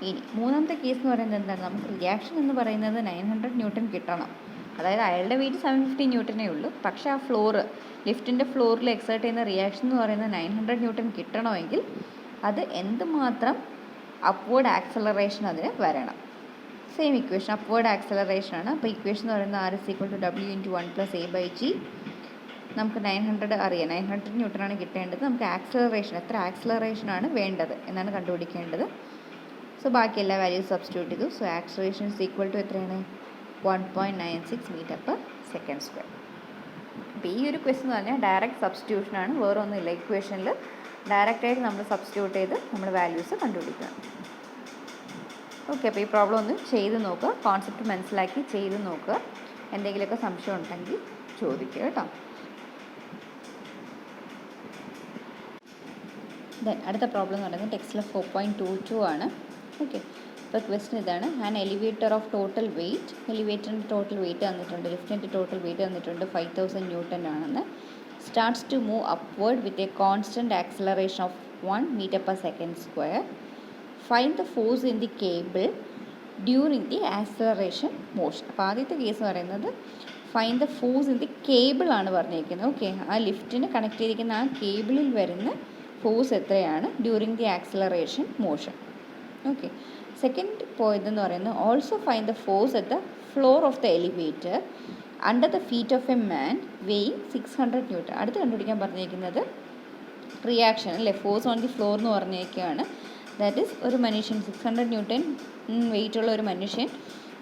ഇനി മൂന്നാമത്തെ കേസ് എന്ന് പറയുന്നത് എന്താണ്, നമുക്ക് റിയാക്ഷൻ എന്ന് പറയുന്നത് 900 ന്യൂട്ടൺ കിട്ടണം. അതായത് അയാളുടെ വെയിറ്റ് 750 ന്യൂട്ടനേ ഉള്ളൂ, പക്ഷേ ആ ലിഫ്റ്റിൻ്റെ ഫ്ലോറിൽ എക്സേർട്ട് ചെയ്യുന്ന റിയാക്ഷൻ എന്ന് പറയുന്നത് 900 ന്യൂട്ടൺ കിട്ടണമെങ്കിൽ അത് എന്തുമാത്രം അപ്വേർഡ് ആക്സലറേഷൻ അതിന് വരണം. സെയിം ഇക്വേഷൻ, അപ്വേർഡ് ആക്സലറേഷൻ ആണ്. അപ്പോൾ ഇക്വേഷൻ എന്ന് പറയുന്നത് R = W × 1 + A/G. നമുക്ക് 900 അറിയാം, 900 ന്യൂട്ടനാണ് കിട്ടേണ്ടത്. നമുക്ക് ആക്സലറേഷൻ, എത്ര ആക്സലറേഷനാണ് വേണ്ടത് എന്നാണ് കണ്ടുപിടിക്കേണ്ടത്. സോ ബാക്കി എല്ലാ വാല്യൂസ് സബ്സ്റ്റിറ്റ്യൂട്ട് ചെയ്തു. സോ ആക്സലറേഷൻ = എത്രയാണ്, 1.96 m/s². അപ്പോൾ ഈ ഒരു ക്വസ്റ്റൻ എന്ന് പറഞ്ഞാൽ ഡയറക്റ്റ് സബ്സ്റ്റിറ്റ്യൂഷനാണ്, വേറെ ഒന്നുമില്ല. ഇക്വേഷനിൽ ഡയറക്റ്റായിട്ട് നമ്മൾ സബ്സ്റ്റിറ്റ്യൂട്ട് ചെയ്ത് നമ്മൾ വാല്യൂസ് കണ്ടുപിടിക്കുക. ഓക്കെ, അപ്പോൾ ഈ പ്രോബ്ലം ഒന്ന് ചെയ്ത് നോക്കുക, കോൺസെപ്റ്റ് മനസ്സിലാക്കി ചെയ്ത് നോക്കുക. എന്തെങ്കിലുമൊക്കെ സംശയം ഉണ്ടെങ്കിൽ ചോദിക്കുക കേട്ടോ. അടുത്ത പ്രോബ്ലം എന്ന് പറയുന്നത് ടെക്സ്റ്റിൽ 4.22 ആണ്. ഓക്കെ, അപ്പോൾ ക്വസ്റ്റൻ ഇതാണ്, an elevator of total weight, എലിവേറ്ററിൻ്റെ ടോട്ടൽ വെയിറ്റ് തന്നിട്ടുണ്ട്, ലിഫ്റ്റിൻ്റെ ടോട്ടൽ വെയിറ്റ് തന്നിട്ടുണ്ട് 5000 ന്യൂട്ടൺ ആണെന്ന്. Starts to move upward with a constant acceleration of 1 m/s². Find the force in the cable during the acceleration motion. അപ്പോൾ ആദ്യത്തെ case എന്ന് പറയുന്നത് find the force in the cable ആണ് പറഞ്ഞിരിക്കുന്നത്. ഓക്കെ, ആ ലിഫ്റ്റിന് connect ചെയ്തിരിക്കുന്ന ആ കേബിളിൽ വരുന്ന ഫോഴ്സ് എത്രയാണ് during the acceleration motion. Okay, second point എന്ന് പറയുന്നത് also find the force at the floor of the elevator under the feet of a man weighing 600 newton. അടുത്ത് കണ്ടുപിടിക്കാൻ പറഞ്ഞിരിക്കുന്നത് റിയാക്ഷൻ അല്ലേ, ഫോഴ്സ് ഓൺ ദി ഫ്ലോർ എന്ന് പറഞ്ഞേക്കുകയാണ്. That is ഒരു മനുഷ്യൻ 600 newton വെയിറ്റുള്ള ഒരു മനുഷ്യൻ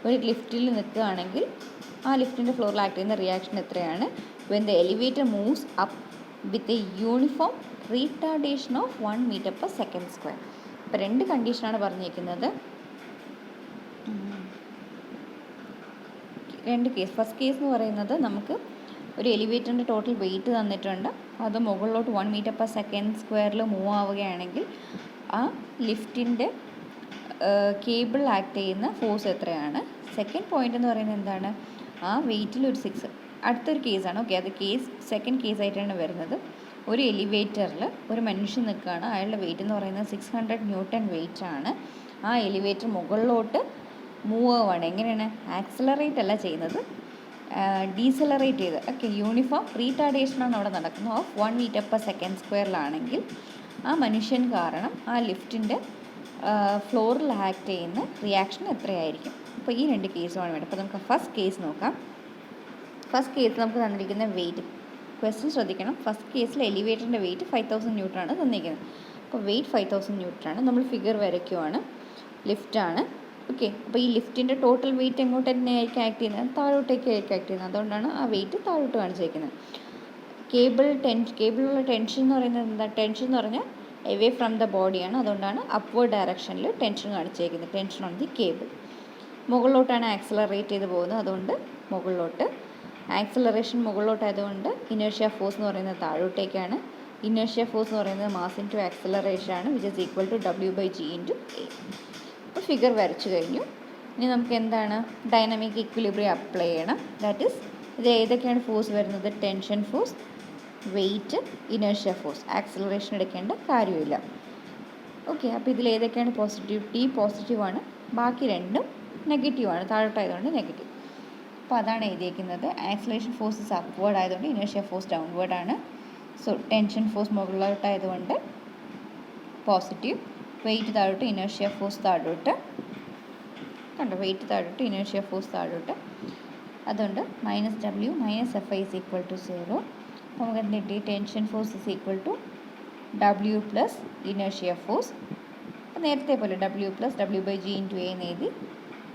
ഒരു ലിഫ്റ്റിൽ നിൽക്കുകയാണെങ്കിൽ ആ ലിഫ്റ്റിൻ്റെ ഫ്ലോറിൽ ആക്ട് ചെയ്യുന്ന റിയാക്ഷൻ എത്രയാണ്, when the elevator moves up with a uniform retardation of 1 m/s². ഇപ്പോൾ രണ്ട് കണ്ടീഷനാണ് പറഞ്ഞിരിക്കുന്നത്, രണ്ട് കേസ്. ഫസ്റ്റ് കേസ് എന്ന് പറയുന്നത് നമുക്ക് ഒരു എലിവേറ്ററിൻ്റെ ടോട്ടൽ വെയിറ്റ് തന്നിട്ടുണ്ട്, അത് മുകളിലോട്ട് 1 m/s² മൂവ് ആവുകയാണെങ്കിൽ ആ ലിഫ്റ്റിൻ്റെ കേബിൾ ആക്ട് ചെയ്യുന്ന ഫോഴ്സ് എത്രയാണ്. സെക്കൻഡ് പോയിന്റ് എന്ന് പറയുന്നത് എന്താണ്, ആ വെയിറ്റിൽ ഒരു 6. അടുത്തൊരു കേസാണ്. ഓക്കെ, അത് സെക്കൻഡ് കേസായിട്ടാണ് വരുന്നത്. ഒരു എലിവേറ്ററിൽ ഒരു മനുഷ്യൻ നിൽക്കുകയാണ്, അയാളുടെ വെയിറ്റ് എന്ന് പറയുന്നത് 600 ന്യൂട്ടൺ വെയിറ്റ് ആണ്. ആ എലിവേറ്റർ മുകളിലോട്ട് മൂവ് ആവുകയാണ്. എങ്ങനെയാണ്, ആക്സലറേറ്റ് അല്ല ചെയ്യുന്നത്, ഡീസലറേറ്റ് ചെയ്ത്. ഓക്കെ, യൂണിഫോം റീടാർഡേഷനാണ് അവിടെ നടക്കുന്നത് ഓഫ് 1 m/s². ആ മനുഷ്യൻ കാരണം ആ ലിഫ്റ്റിൻ്റെ ഫ്ലോറിൽ ആക്ട് ചെയ്യുന്ന റിയാക്ഷൻ എത്രയായിരിക്കും. അപ്പോൾ ഈ രണ്ട് കേസുമാണ് വേണ്ടത്. അപ്പോൾ നമുക്ക് ഫസ്റ്റ് കേസ് നോക്കാം. ഫസ്റ്റ് കേസിൽ നമുക്ക് തന്നിരിക്കുന്ന വെയിറ്റ്, ക്വസ്റ്റ്യൻ ശ്രദ്ധിക്കണം. ഫസ്റ്റ് കേസിൽ എലിവേറ്ററിൻ്റെ വെയിറ്റ് 5000 ന്യൂട്ടനാണ് തന്നിരിക്കുന്നത്. അപ്പോൾ വെയിറ്റ് 5000 ന്യൂട്ടനാണ്. നമ്മൾ ഫിഗർ വരയ്ക്കുവാണ്, ലിഫ്റ്റാണ്. ഓക്കെ, അപ്പോൾ ഈ ലിഫ്റ്റിൻ്റെ ടോട്ടൽ വെയിറ്റ് എങ്ങോട്ട് തന്നെയായിരിക്കും ആക്ട് ചെയ്യുന്നത്, താഴോട്ടേക്കായിരിക്കും ആക്ട് ചെയ്യുന്നത്. അതുകൊണ്ടാണ് ആ വെയിറ്റ് താഴോട്ട് കാണിച്ചിരിക്കുന്നത്. കേബിളിലുള്ള ടെൻഷൻ എന്ന് പറയുന്നത് എന്താ, ടെൻഷൻ എന്ന് പറഞ്ഞാൽ എവേ ഫ്രം ദ ബോഡിയാണ്. അതുകൊണ്ടാണ് അപ്വേർഡ് ഡയറക്ഷനിൽ ടെൻഷൻ കാണിച്ചിരിക്കുന്നത്, ടെൻഷൻ ഓൺ ദി കേബിൾ. മുകളിലോട്ടാണ് ആക്സലറേറ്റ് ചെയ്ത് പോകുന്നത്, അതുകൊണ്ട് മുകളിലോട്ട്. ആക്സലറേഷൻ മുകളിലോട്ടായതുകൊണ്ട് ഇനേർഷ്യ ഫോഴ്സ് എന്ന് പറയുന്നത് താഴോട്ടേക്കാണ്. ഇനേർഷ്യ ഫോഴ്സ് എന്ന് പറയുന്നത് മാസ് ഇൻറ്റു ആക്സലറേഷൻ ആണ്, which is equal to W/G × A. അപ്പോൾ ഫിഗർ വരച്ചു കഴിഞ്ഞു. ഇനി നമുക്ക് എന്താണ്, ഡൈനാമിക് ഇക്വിലിബ്രിയം അപ്ലൈ ചെയ്യണം. ദാറ്റ് ഈസ് ഇത് ഏതൊക്കെയാണ് ഫോഴ്സ് വരുന്നത്, tension force, weight, inertia force. Acceleration എടുക്കേണ്ട കാര്യമില്ല. ഓക്കെ, അപ്പോൾ ഇതിൽ ഏതൊക്കെയാണ് പോസിറ്റീവ്, T പോസിറ്റീവാണ്, ബാക്കി രണ്ടും നെഗറ്റീവാണ്, താഴോട്ടായതുകൊണ്ട് നെഗറ്റീവ്. അപ്പോൾ അതാണ് എഴുതിയിരിക്കുന്നത്. ആക്സലറേഷൻ ഫോഴ്സ് ഇസ് അപ്വേർഡ് ആയതുകൊണ്ട് ഇനേർഷ്യ ഫോഴ്സ് ഡൗൺവേർഡ് ആണ്. സോ ടെൻഷൻ ഫോഴ്സ് മുകളിലോട്ടായതുകൊണ്ട് പോസിറ്റീവ്, വെയിറ്റ് താഴോട്ട്, ഇനേർഷ്യ ഫോഴ്സ് താഴോട്ട്. കണ്ടോ, വെയിറ്റ് താഴോട്ട്, ഇനേർഷ്യ ഫോഴ്സ് താഴോട്ട്. അതുകൊണ്ട് -W - Fi = 0. നമുക്ക് എന്ത് കിട്ടി? Tension force is equal to W plus inertia force. അപ്പോൾ നേരത്തെ പോലെ W+W/G × A എന്ന് എഴുതി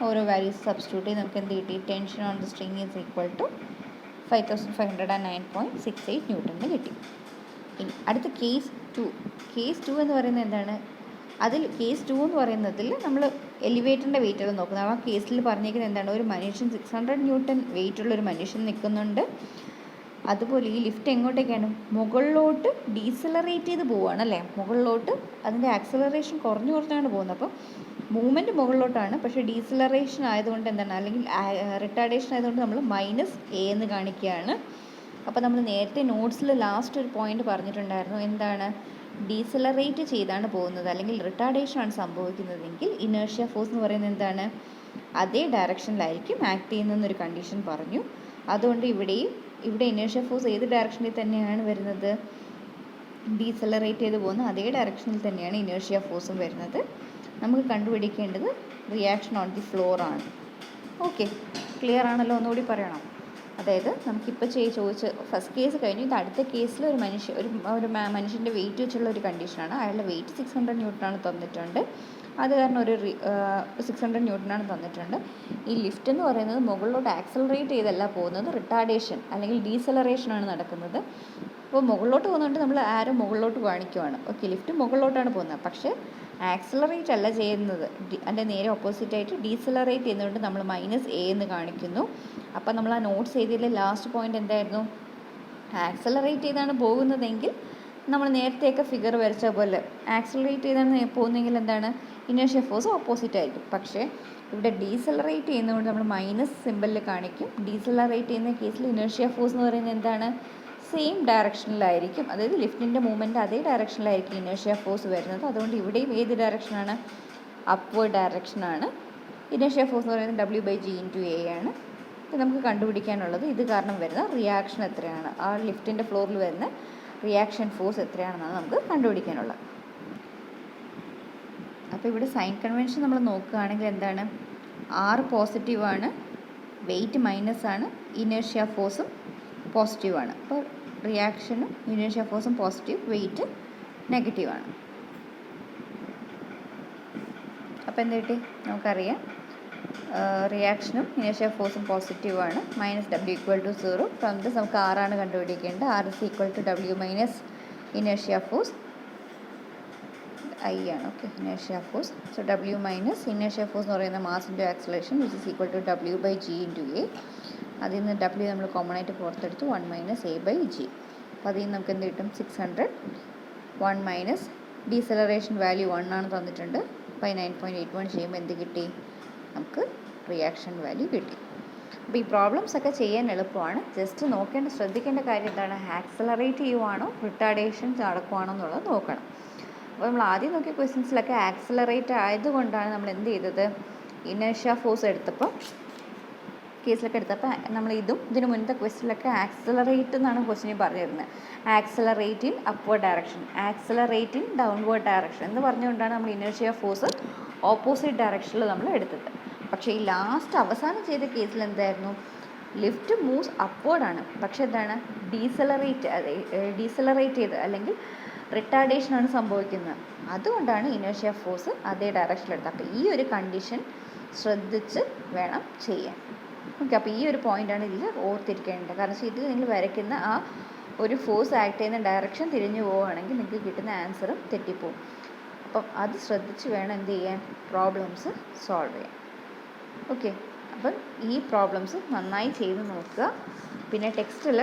ഓരോ വാല്യൂസ് സബ്സ്റ്റിറ്റ്യൂട്ട് ചെയ്ത് നമുക്ക് എന്ത് കിട്ടി? Tension on the string is equal to 5509.68 newton എന്ന് കിട്ടി. ഇനി അടുത്ത കേസ് 2 എന്ന് പറയുന്നത് എന്താണ്? അതിൽ കേസ് 2 എന്ന് പറയുന്നതിൽ നമ്മൾ എലിവേറ്ററിൻ്റെ വെയിറ്റാണ് നോക്കുന്നത്. ആ കേസിൽ പറഞ്ഞിരിക്കുന്നത് എന്താണ്? ഒരു മനുഷ്യൻ 600 ന്യൂട്ടൺ വെയിറ്റുള്ള ഒരു മനുഷ്യൻ നിൽക്കുന്നുണ്ട്. അതുപോലെ ഈ ലിഫ്റ്റ് എങ്ങോട്ടേക്കാണ്? മുകളിലോട്ട് ഡീസലറേറ്റ് ചെയ്ത് പോവുകയാണ് അല്ലേ? മുകളിലോട്ട് അതിൻ്റെ ആക്സലറേഷൻ കുറഞ്ഞാണ് പോകുന്നത്. അപ്പോൾ മൂവ്മെൻറ്റ് മുകളിലോട്ടാണ്, പക്ഷേ ഡീസലറേഷൻ ആയതുകൊണ്ട് എന്താണ്, അല്ലെങ്കിൽ റിട്ടാർഡേഷൻ ആയതുകൊണ്ട് നമ്മൾ -A എന്ന് കാണിക്കുകയാണ്. അപ്പോൾ നമ്മൾ നേരത്തെ നോട്ട്സിൽ ലാസ്റ്റ് ഒരു പോയിന്റ് പറഞ്ഞിട്ടുണ്ടായിരുന്നു. എന്താണ്? ഡീസലറേറ്റ് ചെയ്താണ് പോകുന്നത് അല്ലെങ്കിൽ റിട്ടാർഡേഷൻ ആണ് സംഭവിക്കുന്നതെങ്കിൽ ഇനേർഷ്യ ഫോഴ്സ് എന്ന് പറയുന്നത് എന്താണ്? അതേ ഡയറക്ഷനിലായിരിക്കും ആക്ട് ചെയ്യുന്നതെന്നൊരു കണ്ടീഷൻ പറഞ്ഞു. അതുകൊണ്ട് ഇവിടെ ഇനേർഷ്യ ഫോഴ്സ് ഏത് ഡയറക്ഷനിൽ തന്നെയാണ് വരുന്നത്? ഡീസലറേറ്റ് ചെയ്ത് പോകുന്ന അതേ ഡയറക്ഷനിൽ തന്നെയാണ് ഇനേർഷ്യ ഫോഴ്സും വരുന്നത്. നമുക്ക് കണ്ടുപിടിക്കേണ്ടത് റിയാക്ഷൻ ഓൺ ദി ഫ്ലോർ ആണ്. ഓക്കെ, ക്ലിയർ ആണല്ലോ? ഒന്നുകൂടി പറയണം. അതായത് നമുക്കിപ്പോൾ ചോദിച്ച് ഫസ്റ്റ് കേസ് കഴിഞ്ഞു. ഇത് അടുത്ത കേസിൽ ഒരു മനുഷ്യൻ്റെ വെയിറ്റ് വെച്ചുള്ള ഒരു കണ്ടീഷനാണ്. അയാളുടെ വെയിറ്റ് 600 ന്യൂട്ടനാണ് തന്നിട്ടുണ്ട്. അത് കാരണം 600 ന്യൂട്ടനാണ് തന്നിട്ടുണ്ട്. ഈ ലിഫ്റ്റ് എന്ന് പറയുന്നത് മുകളിലോട്ട് ആക്സലറേറ്റ് ചെയ്തല്ല പോകുന്നത്, റിട്ടാർഡേഷൻ അല്ലെങ്കിൽ ഡീസലറേഷനാണ് നടക്കുന്നത്. അപ്പോൾ മുകളിലോട്ട് പോകുന്നതുകൊണ്ട് നമ്മൾ ആരോ മുകളിലോട്ട് കാണിക്കുവാണ്. ഓക്കെ, ലിഫ്റ്റ് മുകളിലോട്ടാണ് പോകുന്നത്, പക്ഷേ ആക്സലറേറ്റ് അല്ല ചെയ്യുന്നത്. അതിൻ്റെ നേരെ ഓപ്പോസിറ്റായിട്ട് ഡീസലറേറ്റ് ചെയ്യുന്നതുകൊണ്ട് നമ്മൾ -A എന്ന് കാണിക്കുന്നു. അപ്പോൾ നമ്മൾ ആ നോട്ട്സ് ചെയ്തതിൽ ലാസ്റ്റ് പോയിന്റ് എന്തായിരുന്നു? ആക്സലറേറ്റ് ചെയ്താണ് പോകുന്നതെങ്കിൽ നമ്മൾ നേരത്തെയൊക്കെ ഫിഗർ വരച്ച പോലെ ആക്സലറേറ്റ് ചെയ്താണ് പോകുന്നതെങ്കിൽ എന്താണ്? ഇനേർഷ്യ ഫോഴ്സ് ഓപ്പോസിറ്റ് ആയിരിക്കും. പക്ഷേ ഇവിടെ ഡീസലറേറ്റ് ചെയ്യുന്നതുകൊണ്ട് നമ്മൾ മൈനസ് സിമ്പലിൽ കാണിക്കും. ഡീസലറേറ്റ് ചെയ്യുന്ന കേസിൽ ഇനേർഷ്യ ഫോഴ്സ് എന്ന് പറയുന്നത് എന്താണ്? സെയിം ഡയറക്ഷനിലായിരിക്കും. അതായത് ലിഫ്റ്റിൻ്റെ മൂവ്മെൻറ്റ് അതേ ഡയറക്ഷനിലായിരിക്കും ഇനേർഷ്യ ഫോഴ്സ് വരുന്നത്. അതുകൊണ്ട് ഇവിടെയും ഏത് ഡയറക്ഷനാണ്? അപ്വേർഡ് ഡയറക്ഷനാണ്. ഇനേർഷ്യ ഫോഴ്സ് എന്ന് പറയുന്നത് W/G × A ആണ്. ഇത് നമുക്ക് കണ്ടുപിടിക്കാനുള്ളത് ഇത് കാരണം വരുന്ന റിയാക്ഷൻ എത്രയാണ്, ആ ലിഫ്റ്റിൻ്റെ ഫ്ലോറിൽ വരുന്ന റിയാക്ഷൻ ഫോഴ്സ് എത്രയാണെന്നാണ് നമുക്ക് കണ്ടുപിടിക്കാനുള്ളത്. അപ്പോൾ ഇവിടെ സൈൻ കൺവെൻഷൻ നമ്മൾ നോക്കുകയാണെങ്കിൽ എന്താണ്? R പോസിറ്റീവാണ്, വെയിറ്റ് മൈനസാണ്, ഇനേർഷ്യ ഫോഴ്സും പോസിറ്റീവാണ്. അപ്പോൾ റിയാക്ഷനും ഇനേർഷ്യ ഫോഴ്സും പോസിറ്റീവ്, വെയിറ്റ് നെഗറ്റീവാണ്. അപ്പോൾ എന്ത് കിട്ടി? നമുക്കറിയാം റിയാക്ഷനും ഇനേർഷ്യ ഫോഴ്സും പോസിറ്റീവാണ്. -W = 0. ഫ്രം ദിസ് നമുക്ക് R ആണ് കണ്ടുപിടിക്കേണ്ടത്. R is equal to W minus inertia force I ആണ്. Okay, inertia force. So W minus inertia force എന്ന് പറയുന്ന mass into acceleration which is equal to W/G × A. അതിൽ നിന്ന് W നമ്മൾ common ആയിട്ട് പുറത്തെടുത്തു, 1 - A/G. അപ്പോൾ അതിൽ നിന്ന് നമുക്ക് എന്ത് കിട്ടും? 600. 1 മൈനസ് ഡീസലറേഷൻ വാല്യൂ 1 ആണ് തന്നിട്ടുണ്ട്. 9.81 ചെയ്യുമ്പോൾ എന്ത് കിട്ടി? നമുക്ക് റിയാക്ഷൻ വാല്യൂ കിട്ടി. അപ്പോൾ ഈ പ്രോബ്ലംസ് ഒക്കെ ചെയ്യാൻ എളുപ്പമാണ്. ജസ്റ്റ് ശ്രദ്ധിക്കേണ്ട കാര്യം എന്താണ്? ആക്സലറേറ്റ് ചെയ്യുവാണോ റിട്ടാർഡേഷൻ നടക്കുവാണോ എന്നുള്ളത് നോക്കണം. അപ്പോൾ നമ്മൾ ആദ്യം നോക്കിയ ക്വസ്റ്റ്യൻസിലൊക്കെ ആക്സലറേറ്റ് ആയതുകൊണ്ടാണ് നമ്മൾ എന്ത് ചെയ്തത്? ഇനേർഷ്യ ഫോഴ്സ് കേസിലൊക്കെ എടുത്തപ്പോൾ നമ്മൾ ഇതിന് മുന്നത്തെ ക്വസ്റ്റ്യനിലൊക്കെ ആക്സലറേറ്റ് എന്നാണ് ക്വസ്റ്റ്യൻ പറഞ്ഞിരുന്നത്. Accelerate in upward direction, accelerate in downward direction എന്ന് പറഞ്ഞുകൊണ്ടാണ് നമ്മൾ ഇനേർഷ്യ ഫോഴ്സ് ഓപ്പോസിറ്റ് ഡയറക്ഷനിൽ നമ്മൾ എടുത്തത്. പക്ഷേ ഈ അവസാനം ചെയ്ത കേസിൽ എന്തായിരുന്നു? ലിഫ്റ്റ് മൂവ്സ് അപ്വേർഡാണ്, പക്ഷെ എന്താണ്? ഡീസലറേറ്റ് ചെയ്ത് അല്ലെങ്കിൽ റിട്ടാർഡേഷനാണ് സംഭവിക്കുന്നത്. അതുകൊണ്ടാണ് ഇനേർഷ്യ ഫോഴ്സ് അതേ ഡയറക്ഷനിലെടുത്തത്. അപ്പോൾ ഈ ഒരു കണ്ടീഷൻ ശ്രദ്ധിച്ച് വേണം ചെയ്യാൻ. ഓക്കെ, അപ്പോൾ ഈ ഒരു പോയിൻ്റാണ് ഇതിൽ ഓർത്തിരിക്കേണ്ടത്. കാരണം ഇതിൽ നിങ്ങൾ വരയ്ക്കുന്ന ആ ഒരു ഫോഴ്സ് ആക്ട് ചെയ്യുന്ന ഡയറക്ഷൻ തിരിഞ്ഞു പോവുകയാണെങ്കിൽ നിങ്ങൾക്ക് കിട്ടുന്ന ആൻസറും തെറ്റിപ്പോവും. അപ്പം അത് ശ്രദ്ധിച്ച് വേണം എന്ത് ചെയ്യാൻ? പ്രോബ്ലംസ് സോൾവ് ചെയ്യാൻ. ഓക്കെ, അപ്പം ഈ പ്രോബ്ലംസ് നന്നായി ചെയ്ത് നോക്കുക. പിന്നെ ടെക്സ്റ്റിൽ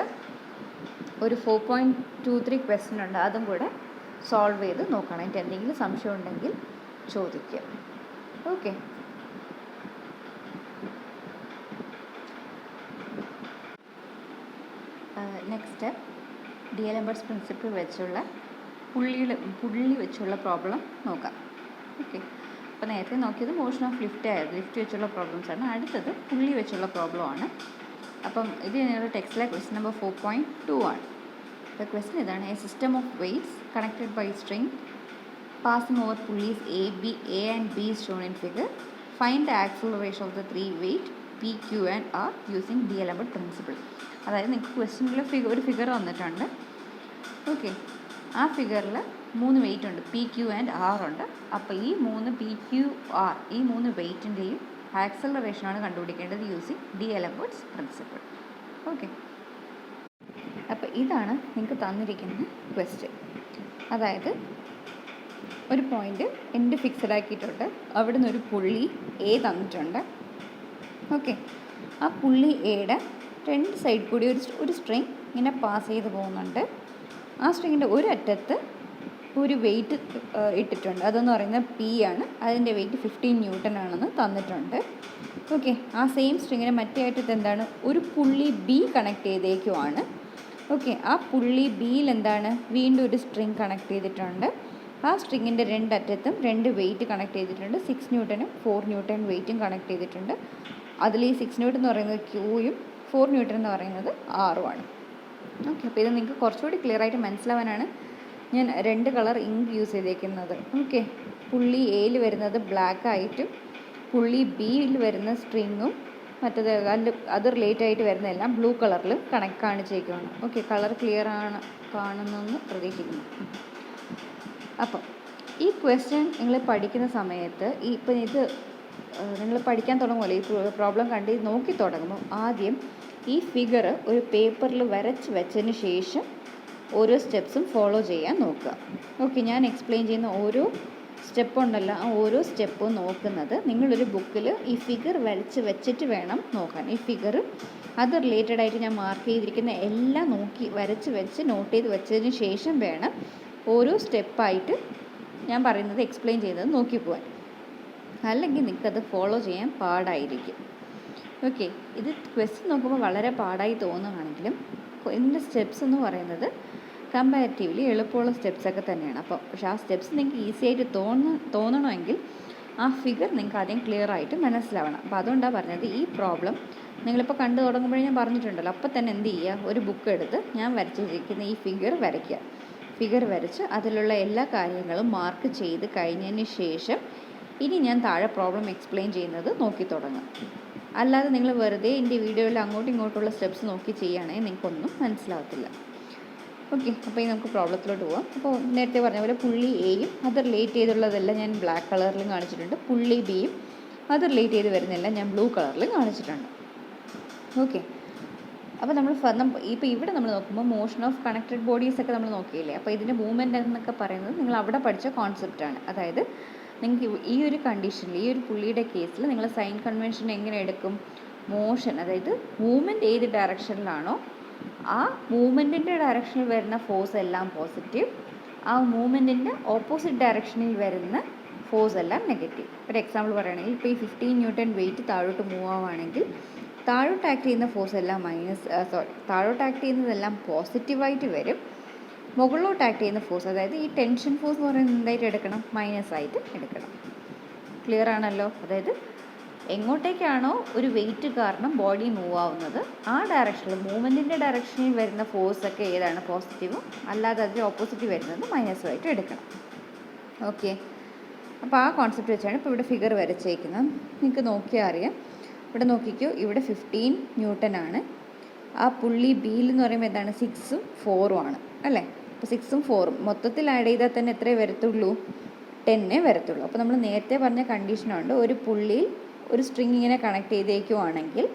ഒരു 4.23 ക്വസ്റ്റ്യൻ ഉണ്ട്, അതും കൂടെ സോൾവ് ചെയ്ത് നോക്കണം. എനിക്ക് എന്തെങ്കിലും സംശയം ഉണ്ടെങ്കിൽ ചോദിക്കുക. ഓക്കെ, നെക്സ്റ്റ് ഡിയലംബർട്ട്സ് പ്രിൻസിപ്പിൾ വെച്ചുള്ള പുള്ളി വെച്ചുള്ള പ്രോബ്ലം നോക്കാം. ഓക്കെ, അപ്പോൾ നേരത്തെ നോക്കിയത് മോഷൻ ഓഫ് ലിഫ്റ്റ് വെച്ചുള്ള പ്രോബ്ലംസാണ്. അടുത്തത് പുള്ളി വെച്ചുള്ള പ്രോബ്ലമാണ്. അപ്പം ഇത് ഞങ്ങളുടെ ടെക്സ്റ്റിലെ ക്വസ്റ്റ്യൻ നമ്പർ 4.2 ആണ്. The question ഇതാണ്: A system of weights connected by string passing over pulleys A and B is shown in figure. Find the acceleration of the three weight P Q and R using D'Alembert principle. അതായത് നിങ്ങൾക്ക് ക്വസ്റ്റ്യനിൽ ഒരു figure വന്നിട്ടുണ്ട്. Okay, ആ ഫിഗറിൽ 3 wait ഉണ്ട്, P Q and R ഉണ്ട്. അപ്പോൾ ഈ 3 പി ക്യു ആർ ഈ 3 വെയിറ്റിൻ്റെയും ആക്സലറേഷനാണ് കണ്ടുപിടിക്കേണ്ടത് യൂസിങ് ഡി-എലംബർട്ട്സ് പ്രിൻസിപ്പിൾ. ഓക്കെ, അപ്പോൾ ഇതാണ് നിങ്ങൾക്ക് തന്നിരിക്കുന്ന ക്വസ്റ്റ്യൻ. അതായത് ഒരു പോയിൻ്റ് എൻഡ് ഫിക്സഡ് ആക്കിയിട്ടുണ്ട്, അവിടെ നിന്ന് ഒരു പുള്ളി എ തന്നിട്ടുണ്ട്. ഓക്കെ, ആ പുള്ളി എയുടെ 2 സൈഡ് കൂടി ഒരു സ്ട്രിങ് ഇങ്ങനെ പാസ് ചെയ്ത് പോകുന്നുണ്ട്. ആ സ്ട്രിങ്ങിൻ്റെ ഒരു അറ്റത്ത് ഒരു വെയിറ്റ് ഇട്ടിട്ടുണ്ട്, അതെന്ന് പറയുന്നത് പി ആണ്. അതിൻ്റെ വെയിറ്റ് 15 ന്യൂട്ടൺ ആണെന്ന് തന്നിട്ടുണ്ട്. ഓക്കെ, ആ സെയിം സ്ട്രിങ്ങിന് മറ്റേ അറ്റത്ത് എന്താണ്, ഒരു പുള്ളി ബി കണക്ട് ചെയ്തേക്കുവാണ്. ഓക്കെ, ആ പുള്ളി ബിയിൽ എന്താണ്, വീണ്ടും ഒരു സ്ട്രിങ് കണക്ട് ചെയ്തിട്ടുണ്ട്. ആ സ്ട്രിങ്ങിൻ്റെ 2 അറ്റത്തും 2 വെയിറ്റ് കണക്ട് ചെയ്തിട്ടുണ്ട്. 6 ന്യൂട്ടനും 4 ന്യൂട്ടൺ വെയിറ്റും കണക്ട് ചെയ്തിട്ടുണ്ട്. അതിൽ ഈ 6 ന്യൂട്ടൺ എന്ന് പറയുന്നത് ക്യൂയും 4 ന്യൂട്ടൺ എന്ന് പറയുന്നത് ആറുമാണ്. ഓക്കെ, അപ്പോൾ ഇത് നിങ്ങൾക്ക് കുറച്ചുകൂടി ക്ലിയർ ആയിട്ട് മനസ്സിലാവാനാണ് ഞാൻ 2 കളർ ഇങ്ക് യൂസ് ചെയ്തേക്കുന്നത്. ഓക്കെ, പുള്ളി എയിൽ വരുന്നത് ബ്ലാക്ക് ആയിട്ടും പുള്ളി ബിയിൽ വരുന്ന സ്ട്രിങ്ങും മറ്റത് അത് റിലേറ്റ് ആയിട്ട് വരുന്നതെല്ലാം ബ്ലൂ കളറിലും കാണിച്ചേക്കുവാണ്. ഓക്കെ, കളർ ക്ലിയർ ആണ് കാണുന്നെന്ന് പ്രതീക്ഷിക്കുന്നു. അപ്പം ഈ ക്വസ്റ്റ്യൻ നിങ്ങൾ പഠിക്കുന്ന സമയത്ത് ഇപ്പം ഇത് നിങ്ങൾ പഠിക്കാൻ തുടങ്ങുമല്ലോ, ഈ പ്രോബ്ലം കണ്ട് നോക്കി തുടങ്ങുമ്പോൾ ആദ്യം ഈ ഫിഗർ ഒരു പേപ്പറിൽ വരച്ച് വെച്ചതിന് ശേഷം ഓരോ സ്റ്റെപ്സും ഫോളോ ചെയ്യാൻ നോക്കുക. ഓക്കെ, ഞാൻ എക്സ്പ്ലെയിൻ ചെയ്യുന്ന ഓരോ സ്റ്റെപ്പ് ഉണ്ടല്ലോ, ആ ഓരോ സ്റ്റെപ്പും നോക്കുന്നത് നിങ്ങളൊരു ബുക്കിൽ ഈ ഫിഗർ വരച്ച് വെച്ചിട്ട് വേണം നോക്കാൻ. ഈ ഫിഗർ അത് റിലേറ്റഡ് ആയിട്ട് ഞാൻ മാർക്ക് ചെയ്തിരിക്കുന്ന എല്ലാം നോക്കി വരച്ച് വെച്ച് നോട്ട് ചെയ്ത് വെച്ചതിന് ശേഷം വേണം ഓരോ സ്റ്റെപ്പായിട്ട് ഞാൻ പറയുന്നത് എക്സ്പ്ലെയിൻ ചെയ്യുന്നത് നോക്കി പോകാൻ. അല്ലെങ്കിൽ നിങ്ങൾക്കത് ഫോളോ ചെയ്യാൻ പാടായിരിക്കും. ഓക്കെ, ഇത് ക്വസ്റ്റ്യൻ നോക്കുമ്പോൾ വളരെ പാടായി തോന്നുകയാണെങ്കിലും ഇതിൻ്റെ സ്റ്റെപ്സ് എന്ന് പറയുന്നത് കമ്പാരിറ്റീവ്ലി എളുപ്പമുള്ള സ്റ്റെപ്സൊക്കെ തന്നെയാണ്. അപ്പോൾ പക്ഷേ ആ സ്റ്റെപ്സ് നിങ്ങൾക്ക് ഈസി ആയിട്ട് തോന്നണമെങ്കിൽ ആ ഫിഗർ നിങ്ങൾക്ക് ആദ്യം ക്ലിയർ ആയിട്ട് മനസ്സിലാവണം. അപ്പോൾ അതുകൊണ്ടാണ് പറഞ്ഞത് ഈ പ്രോബ്ലം നിങ്ങളിപ്പോൾ കണ്ടു തുടങ്ങുമ്പോഴേ ഞാൻ പറഞ്ഞിട്ടുണ്ടല്ലോ, അപ്പോൾ തന്നെ എന്ത് ചെയ്യുക, ഒരു ബുക്ക് എടുത്ത് ഞാൻ വരച്ചിരിക്കുന്ന ഈ ഫിഗർ വരയ്ക്കുക. ഫിഗർ വരച്ച് അതിലുള്ള എല്ലാ കാര്യങ്ങളും മാർക്ക് ചെയ്ത് കഴിഞ്ഞതിന് ശേഷം ഇനി ഞാൻ താഴെ പ്രോബ്ലം എക്സ്പ്ലെയിൻ ചെയ്യുന്നത് നോക്കി തുടങ്ങും. അല്ലാതെ നിങ്ങൾ വെറുതെ എൻ്റെ വീഡിയോയിൽ അങ്ങോട്ടും ഇങ്ങോട്ടുള്ള സ്റ്റെപ്സ് നോക്കി ചെയ്യുകയാണെങ്കിൽ നിങ്ങൾക്കൊന്നും മനസ്സിലാവത്തില്ല. ഓക്കെ, അപ്പോൾ ഈ നമുക്ക് പ്രോബ്ലത്തിലോട്ട് പോകാം. അപ്പോൾ നേരത്തെ പറഞ്ഞ പോലെ പുള്ളി എയും അത് റിലേറ്റ് ചെയ്തുള്ളതെല്ലാം ഞാൻ ബ്ലാക്ക് കളറിലും കാണിച്ചിട്ടുണ്ട്. പുള്ളി ബിയും അത് റിലേറ്റ് ചെയ്ത് വരുന്നതെല്ലാം ഞാൻ ബ്ലൂ കളറിലും കാണിച്ചിട്ടുണ്ട്. ഓക്കെ, അപ്പോൾ ഇപ്പോൾ ഇവിടെ നമ്മൾ നോക്കുമ്പോൾ മോഷൻ ഓഫ് കണക്റ്റഡ് ബോഡീസ് ഒക്കെ നമ്മൾ നോക്കിയില്ലേ. അപ്പോൾ ഇതിൻ്റെ മൂവ്മെൻ്റ് എന്നൊക്കെ പറയുന്നത് നിങ്ങൾ അവിടെ പഠിച്ച കോൺസെപ്റ്റാണ്. അതായത് നിങ്ങൾക്ക് ഈ ഒരു കണ്ടീഷനിൽ ഈ ഒരു പുള്ളിയുടെ കേസിൽ നിങ്ങൾ സൈൻ കൺവെൻഷൻ എങ്ങനെ എടുക്കും, മോഷൻ അതായത് മൂവ്മെൻറ്റ് ഏത് ഡയറക്ഷനിലാണോ ആ മൂവ്മെൻറ്റിൻ്റെ ഡയറക്ഷനിൽ വരുന്ന ഫോഴ്സ് എല്ലാം പോസിറ്റീവ്, ആ മൂവ്മെൻറ്റിൻ്റെ ഓപ്പോസിറ്റ് ഡയറക്ഷനിൽ വരുന്ന ഫോഴ്സ് എല്ലാം നെഗറ്റീവ്. ഒരു എക്സാമ്പിൾ പറയുകയാണെങ്കിൽ ഇപ്പോൾ ഈ 15 ന്യൂട്ടൺ വെയിറ്റ് താഴോട്ട് മൂവ് ആവുകയാണെങ്കിൽ താഴോട്ട് ആക്ട് ചെയ്യുന്ന ഫോഴ്സ് എല്ലാം താഴോട്ട് ആക്ട് ചെയ്യുന്നതെല്ലാം പോസിറ്റീവായിട്ട് വരും. മുകളിലോട്ട് ആക്ട് ചെയ്യുന്ന ഫോഴ്സ് അതായത് ഈ ടെൻഷൻ ഫോഴ്സ് എന്ന് പറയുന്നത് എന്തായിട്ട് എടുക്കണം, മൈനസായിട്ട് എടുക്കണം. ക്ലിയർ ആണല്ലോ. അതായത് എങ്ങോട്ടേക്കാണോ ഒരു വെയിറ്റ് കാരണം ബോഡി മൂവ് ആവുന്നത് ആ ഡയറക്ഷനിൽ മൂവ്മെൻറ്റിൻ്റെ ഡയറക്ഷനിൽ വരുന്ന ഫോഴ്സൊക്കെ ഏതാണ്, പോസിറ്റീവും, അല്ലാതെ അതിൻ്റെ ഓപ്പോസിറ്റ് വരുന്നത് മൈനസുമായിട്ട് എടുക്കണം. ഓക്കെ, അപ്പോൾ ആ കോൺസെപ്റ്റ് വെച്ചാണ് ഇപ്പോൾ ഇവിടെ ഫിഗർ വരച്ചേക്കുന്നത്. നിങ്ങൾക്ക് നോക്കിയാൽ അറിയാം. ഇവിടെ നോക്കിക്കോ, ഇവിടെ 15 ന്യൂട്ടൺ ആണ്. ആ പുള്ളി ബിയിൽ എന്ന് പറയുമ്പോൾ എന്താണ്, 6ഉം 4ഉം ആണ് അല്ലേ. അപ്പോൾ 6ഉം 4ഉം മൊത്തത്തിൽ ആഡ് ചെയ്താൽ തന്നെ എത്രയേ വരത്തുള്ളൂ, 10 വരത്തുള്ളൂ. അപ്പോൾ നമ്മൾ നേരത്തെ പറഞ്ഞ കണ്ടീഷനുണ്ട്, ഒരു പുള്ളിയിൽ ഒരു സ്ട്രിങ് ഇങ്ങനെ കണക്ട് ചെയ്തേക്കുവാണെങ്കിൽ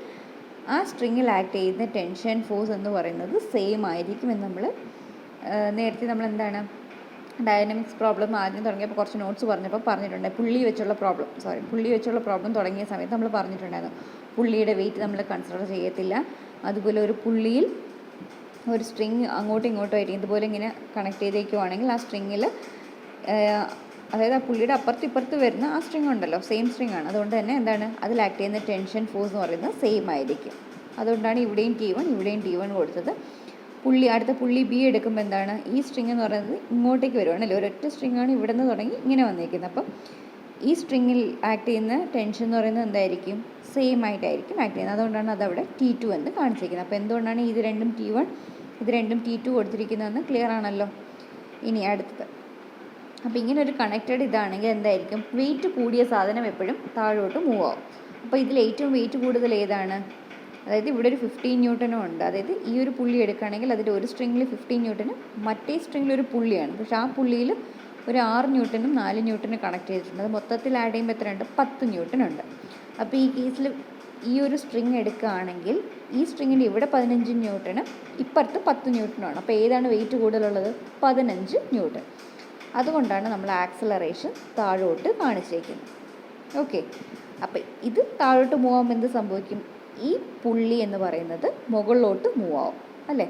ആ സ്ട്രിങ്ങിൽ ആക്ട് ചെയ്യുന്ന ടെൻഷൻ ഫോഴ്സ് എന്ന് പറയുന്നത് സെയിം ആയിരിക്കും എന്ന് നമ്മൾ നേരത്തെ നമ്മൾ എന്താണ് ഡയനാമിക്സ് പ്രോബ്ലം ആദ്യം തുടങ്ങിയപ്പോൾ കുറച്ച് നോട്ട്സ് പറഞ്ഞിട്ടുണ്ട്. പുള്ളി വെച്ചുള്ള പ്രോബ്ലം തുടങ്ങിയ സമയത്ത് നമ്മൾ പറഞ്ഞിട്ടുണ്ടായിരുന്നു പുള്ളിയുടെ വെയിറ്റ് നമ്മൾ കൺസിഡർ ചെയ്യത്തില്ല. അതുപോലെ ഒരു പുള്ളിയിൽ ഒരു സ്ട്രിങ് അങ്ങോട്ടും ഇങ്ങോട്ടും ആയിരിക്കും ഇതുപോലെ ഇങ്ങനെ കണക്ട് ചെയ്തേക്കുവാണെങ്കിൽ ആ സ്ട്രിങ്ങിൽ അതായത് ആ പുള്ളിയുടെ അപ്പുറത്ത് വരുന്ന ആ സ്ട്രിങ് ഉണ്ടല്ലോ, സെയിം സ്ട്രിങ് ആണ്. അതുകൊണ്ട് തന്നെ എന്താണ് അതിൽ ആക്ട് ചെയ്യുന്ന ടെൻഷൻ ഫോഴ്സ് എന്ന് പറയുന്നത് സെയിം ആയിരിക്കും. അതുകൊണ്ടാണ് ഇവിടെയും T1 ഇവിടെയും T1 കൊടുത്തത്. അടുത്ത പുള്ളി ബി എടുക്കുമ്പോൾ എന്താണ്, ഈ സ്ട്രിങ് എന്ന് പറയുന്നത് ഇങ്ങോട്ടേക്ക് വരുവാണല്ലോ, ഒരൊറ്റ സ്ട്രിങ്ങാണ് ഇവിടെ നിന്ന് തുടങ്ങി ഇങ്ങനെ വന്നിരിക്കുന്നത്. അപ്പം ഈ സ്ട്രിങ്ങിൽ ആക്ട് ചെയ്യുന്ന ടെൻഷൻ എന്ന് പറയുന്നത് എന്തായിരിക്കും, സെയിം ആയിട്ടായിരിക്കും ആക്ട് ചെയ്യുന്നത്. അതുകൊണ്ടാണ് അതവിടെ T2 എന്ന് കാണിച്ചിരിക്കുന്നത്. അപ്പോൾ എന്തുകൊണ്ടാണ് ഇത് രണ്ടും T1 ഇത് രണ്ടും T2 കൊടുത്തിരിക്കുന്നതെന്ന് ക്ലിയർ ആണല്ലോ. ഇനി അടുത്തത്, അപ്പോൾ ഇങ്ങനെ ഒരു കണക്റ്റഡ് ഇതാണെങ്കിൽ എന്തായിരിക്കും, വെയിറ്റ് കൂടിയ സാധനം എപ്പോഴും താഴോട്ട് മൂവ് ആവും. അപ്പോൾ ഇതിൽ ഏറ്റവും വെയിറ്റ് കൂടുതൽ ഏതാണ്? അതായത് ഇവിടെ ഒരു 15 ന്യൂട്ടനും ഉണ്ട്. അതായത് ഈ ഒരു പുള്ളി എടുക്കുകയാണെങ്കിൽ അതിൻ്റെ ഒരു സ്ട്രിങ്ങിൽ 15 ന്യൂട്ടനും മറ്റേ സ്ട്രിങ്ങിൽ ഒരു പുള്ളിയാണ്. പക്ഷേ ആ പുള്ളിയിൽ ഒരു 6 ന്യൂട്ടനും 4 ന്യൂട്ടനും കണക്ട് ചെയ്തിട്ടുണ്ട്. അത് മൊത്തത്തിൽ ആഡ് ചെയ്യുമ്പോൾ എത്രയുണ്ട്? 10 ന്യൂട്ടനുണ്ട്. അപ്പോൾ ഈ കേസിൽ ഈ ഒരു സ്ട്രിങ് എടുക്കുകയാണെങ്കിൽ ഈ സ്ട്രിങ്ങിൻ്റെ ഇവിടെ 15 ന്യൂട്ടനും ഇപ്പുറത്ത് 10 ന്യൂട്ടനുമാണ്. അപ്പോൾ ഏതാണ് വെയിറ്റ് കൂടുതലുള്ളത്? 15 ന്യൂട്ടൺ. അതുകൊണ്ടാണ് നമ്മൾ ആക്സലറേഷൻ താഴോട്ട് കാണിച്ചേക്കുന്നത്. ഓക്കെ, അപ്പം ഇത് താഴോട്ട് മൂവ് ആകുമ്പോൾ എന്ത് സംഭവിക്കും? ഈ പുള്ളി എന്ന് പറയുന്നത് മുകളിലോട്ട് മൂവ് ആവും അല്ലേ?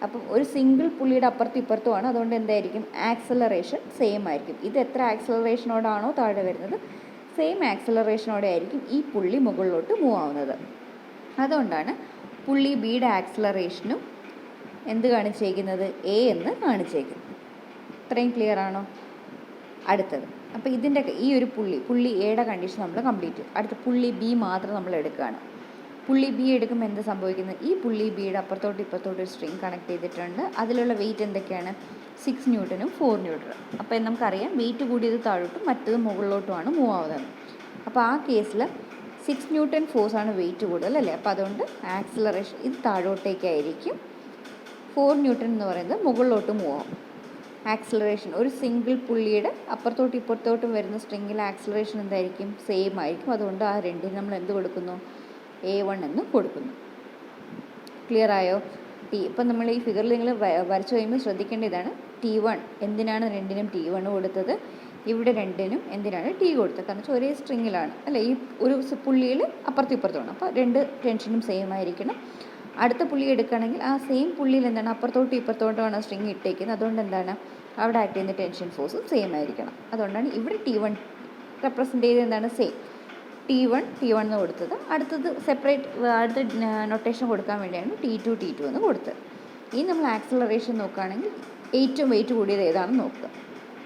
അപ്പം ഒരു സിംഗിൾ പുള്ളിയുടെ അപ്പുറത്തും ഇപ്പുറത്തുമാണ്. അതുകൊണ്ട് എന്തായിരിക്കും? ആക്സലറേഷൻ സെയിം ആയിരിക്കും. ഇത് എത്ര ആക്സലറേഷനോടാണോ താഴെ വരുന്നത്, സെയിം ആക്സലറേഷനോടെ ആയിരിക്കും ഈ പുള്ളി മുകളിലോട്ട് മൂവ് ആവുന്നത്. അതുകൊണ്ടാണ് പുള്ളി ബിയുടെ ആക്സലറേഷനും എന്ത് കാണിച്ചേക്കുന്നത്? എ എന്ന് കാണിച്ചേക്കുന്നത്. ഇത്രയും ക്ലിയർ ആണോ? അടുത്തത്, അപ്പോൾ ഇതിൻ്റെ ഈ ഒരു പുള്ളി എയുടെ കണ്ടീഷൻ നമ്മൾ കംപ്ലീറ്റ് ചെയ്യും. അടുത്ത പുള്ളി ബി മാത്രം നമ്മൾ എടുക്കുകയാണ്. പുള്ളി ബി എടുക്കുമ്പോൾ എന്ത് സംഭവിക്കുന്നത്? ഈ പുള്ളി ബിയുടെ അപ്പുറത്തോട്ട് ഇപ്പുറത്തോട്ട് ഒരു സ്ട്രിങ് കണക്ട് ചെയ്തിട്ടുണ്ട്. അതിലുള്ള വെയിറ്റ് എന്തൊക്കെയാണ്? 6 ന്യൂട്ടനും 4 ന്യൂട്ടനും. അപ്പോൾ നമുക്കറിയാം വെയിറ്റ് കൂടിയത് താഴോട്ടും മറ്റത് മുകളിലോട്ടുമാണ് മൂവ് ആവുന്നത്. അപ്പോൾ ആ കേസിൽ 6 ന്യൂട്ടൺ ഫോഴ്സാണ് വെയിറ്റ് കൂടുതൽ അല്ലേ? അപ്പോൾ അതുകൊണ്ട് ആക്സിലറേഷൻ ഇത് താഴോട്ടേക്കായിരിക്കും. 4 ന്യൂട്ടൺ എന്ന് പറയുന്നത് മുകളിലോട്ട് മൂവ് ആവും. ആക്സിലറേഷൻ ഒരു സിംഗിൾ പുള്ളിയുടെ അപ്പുറത്തോട്ടും ഇപ്പുറത്തോട്ടും വരുന്ന സ്ട്രിങ്ങിൽ ആക്സിലറേഷൻ എന്തായിരിക്കും? സെയിം ആയിരിക്കും. അതുകൊണ്ട് ആ രണ്ടിന് നമ്മൾ എന്ത് കൊടുക്കുന്നു? A1 എന്ന് കൊടുക്കുന്നു. ക്ലിയർ ആയോ? ഇപ്പം നമ്മൾ ഈ ഫിഗറിൽ നിങ്ങൾ വരച്ചു കഴിയുമ്പോൾ ശ്രദ്ധിക്കേണ്ട ഇതാണ്. T1 എന്തിനാണ് രണ്ടിനും T1 കൊടുത്തത്? ഇവിടെ രണ്ടിനും എന്തിനാണ് T കൊടുത്തത്? കാരണം വെച്ചാൽ ഒരേ സ്ട്രിങ്ങിലാണ് അല്ലേ? ഈ ഒരു പുള്ളിയിൽ അപ്പുറത്തും ഇപ്പുറത്തുമാണ്. അപ്പോൾ രണ്ട് ടെൻഷനും സെയിം ആയിരിക്കണം. അടുത്ത പുള്ളി എടുക്കുകയാണെങ്കിൽ ആ സെയിം പുള്ളിയിൽ എന്താണ്? അപ്പുറത്തോട്ടും ഇപ്പുറത്തോട്ടുമാണ് സ്ട്രിങ് ഇട്ടേക്കുന്നത്. അതുകൊണ്ട് എന്താണ്? അവിടെ ആക്ട് ചെയ്യുന്ന ടെൻഷൻ ഫോഴ്സും സെയിം ആയിരിക്കണം. അതുകൊണ്ടാണ് ഇവിടെ T1 റെപ്രസെൻ്റ് ചെയ്ത് എന്താണ്? സെയിം T1 എന്ന് കൊടുത്തത്. അടുത്തത് സെപ്പറേറ്റ് അടുത്ത നൊട്ടേഷൻ കൊടുക്കാൻ വേണ്ടിയാണ് T2 എന്ന് കൊടുത്തത്. ഇനി നമ്മൾ ആക്സിലറേഷൻ നോക്കുകയാണെങ്കിൽ ഏറ്റവും വെയിറ്റ് കൂടിയത് ഏതാണെന്ന് നോക്കുക.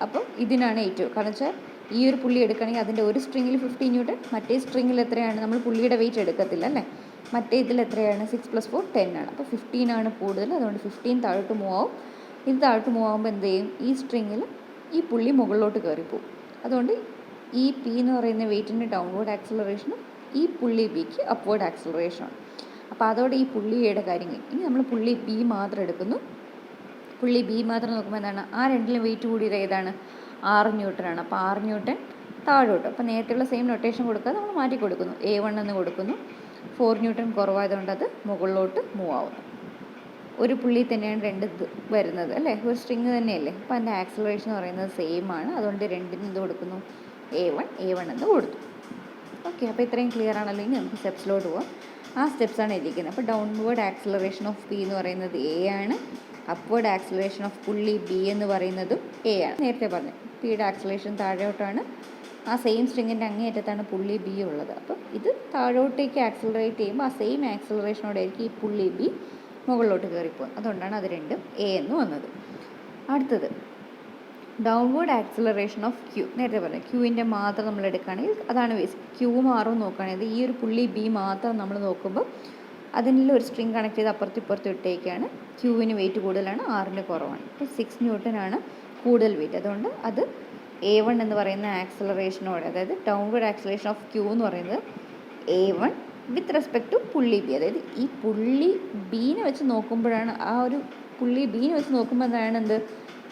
അപ്പം ഇതിനാണ് ഏറ്റവും, കാരണം വെച്ചാൽ ഈ ഒരു പുള്ളി എടുക്കുകയാണെങ്കിൽ അതിൻ്റെ ഒരു സ്ട്രിങ്ങിൽ 15 ന്യൂട്ടൺ, മറ്റേ സ്ട്രിങ്ങിൽ എത്രയാണ്? നമ്മൾ പുള്ളിയുടെ വെയിറ്റ് എടുക്കത്തില്ല അല്ലേ? മറ്റേ ഇതിൽ എത്രയാണ്? 6 + 4 10 ആണ്. അപ്പോൾ 15 ആണ് കൂടുതൽ. അതുകൊണ്ട് 15 താഴോട്ട് മൂവ് ആവും. ഇത് താഴോട്ട് മൂവ് ആകുമ്പോൾ എന്ത് ചെയ്യും? ഈ സ്ട്രിങ്ങിൽ ഈ പുള്ളി മുകളിലോട്ട് കയറിപ്പോവും. അതുകൊണ്ട് ഈ പി എന്ന് പറയുന്ന വെയിറ്റിൻ്റെ ഡൗൺവേർഡ് ആക്സിലറേഷനും ഈ പുള്ളി ബിക്ക് അപ്വേർഡ് ആക്സിലറേഷനാണ്. അപ്പോൾ അതോടെ ഈ പുള്ളിയുടെ കാര്യങ്ങൾ. ഇനി നമ്മൾ പുള്ളി ബി മാത്രം എടുക്കുന്നു. പുള്ളി ബി മാത്രം നോക്കുമ്പോൾ എന്താണ്? ആ രണ്ടിലും വെയിറ്റ് കൂടിയത് ഏതാണ്? 6 ന്യൂട്ടനാണ്. അപ്പോൾ 6 ന്യൂട്ടൺ താഴോട്ട്. അപ്പോൾ നേരത്തെയുള്ള സെയിം നൊട്ടേഷൻ കൊടുക്കാതെ നമ്മൾ മാറ്റി കൊടുക്കുന്നു. A1 എന്ന് കൊടുക്കുന്നു. 4 ന്യൂട്ടൺ കുറവായതുകൊണ്ട് അത് മുകളിലോട്ട് മൂവ് ആവുന്നു. ഒരു പുള്ളി തന്നെയാണ് രണ്ട് ഇത് വരുന്നത് അല്ലേ? ഒരു സ്ട്രിങ് തന്നെയല്ലേ? അപ്പോൾ അതിൻ്റെ ആക്സിലറേഷൻ എന്ന് പറയുന്നത് സെയിം ആണ്. അതുകൊണ്ട് രണ്ടിനും ഇത് കൊടുക്കുന്നു A1 എന്ന് കൊടുത്തു. ഓക്കെ, അപ്പോൾ ഇത്രയും ക്ലിയർ ആണല്ലോ. ഇനി നമുക്ക് സ്റ്റെപ്സിലോട്ട് പോകാം. ആ സ്റ്റെപ്സാണ് എഴുതിയിരിക്കുന്നത്. അപ്പോൾ ഡൗൺവേർഡ് ആക്സിലറേഷൻ ഓഫ് പി എന്ന് പറയുന്നത് A ആണ്. അപ്വേർഡ് ആക്സിലറേഷൻ ഓഫ് പുള്ളി ബി എന്ന് പറയുന്നതും A ആണ്. നേരത്തെ പറഞ്ഞു പിയുടെ ആക്സിലറേഷൻ താഴോട്ടാണ്. ആ സെയിം സ്ട്രിങ്ങിൻ്റെ അങ്ങേയറ്റത്താണ് പുള്ളി ബി ഉള്ളത്. അപ്പം ഇത് താഴോട്ടേക്ക് ആക്സിലറേറ്റ് ചെയ്യുമ്പോൾ ആ സെയിം ആക്സിലറേഷനോടെ ആയിരിക്കും ഈ പുള്ളി ബി മുകളിലോട്ട് കയറിപ്പോകും. അതുകൊണ്ടാണ് അത് രണ്ടും A എന്ന് വന്നത്. അടുത്തത് ഡൗൺവേർഡ് ആക്സിലറേഷൻ ഓഫ് ക്യൂ. നേരത്തെ പറഞ്ഞു ക്യൂവിൻ്റെ മാത്രം നമ്മൾ എടുക്കുകയാണെങ്കിൽ അതാണ് ക്യൂ മാറും നോക്കുകയാണെങ്കിൽ ഈ ഒരു പുള്ളി ബി മാത്രം നമ്മൾ നോക്കുമ്പോൾ അതിനുള്ള ഒരു സ്ട്രിങ് കണക്ട് ചെയ്ത് അപ്പുറത്തും ഇപ്പുറത്തും ഇട്ടേക്കാണ്. ക്യൂവിന് വെയിറ്റ് കൂടുതലാണ്, 6 കുറവാണ്. അപ്പോൾ 6 ന്യൂട്ടനാണ് കൂടുതൽ വെയിറ്റ്. അതുകൊണ്ട് അത് A1 എന്ന് പറയുന്ന ആക്സിലറേഷനോടെ, അതായത് ഡൗൺവേർഡ് ആക്സിലറേഷൻ ഓഫ് ക്യൂ എന്ന് പറയുന്നത് A1 with respect to pulley B. അതായത് ഈ പുള്ളി ബീനെ വെച്ച് നോക്കുമ്പോഴാണ് ആ ഒരു പുള്ളി ബീനെ വെച്ച് നോക്കുമ്പോൾ എന്താണ് എന്ത്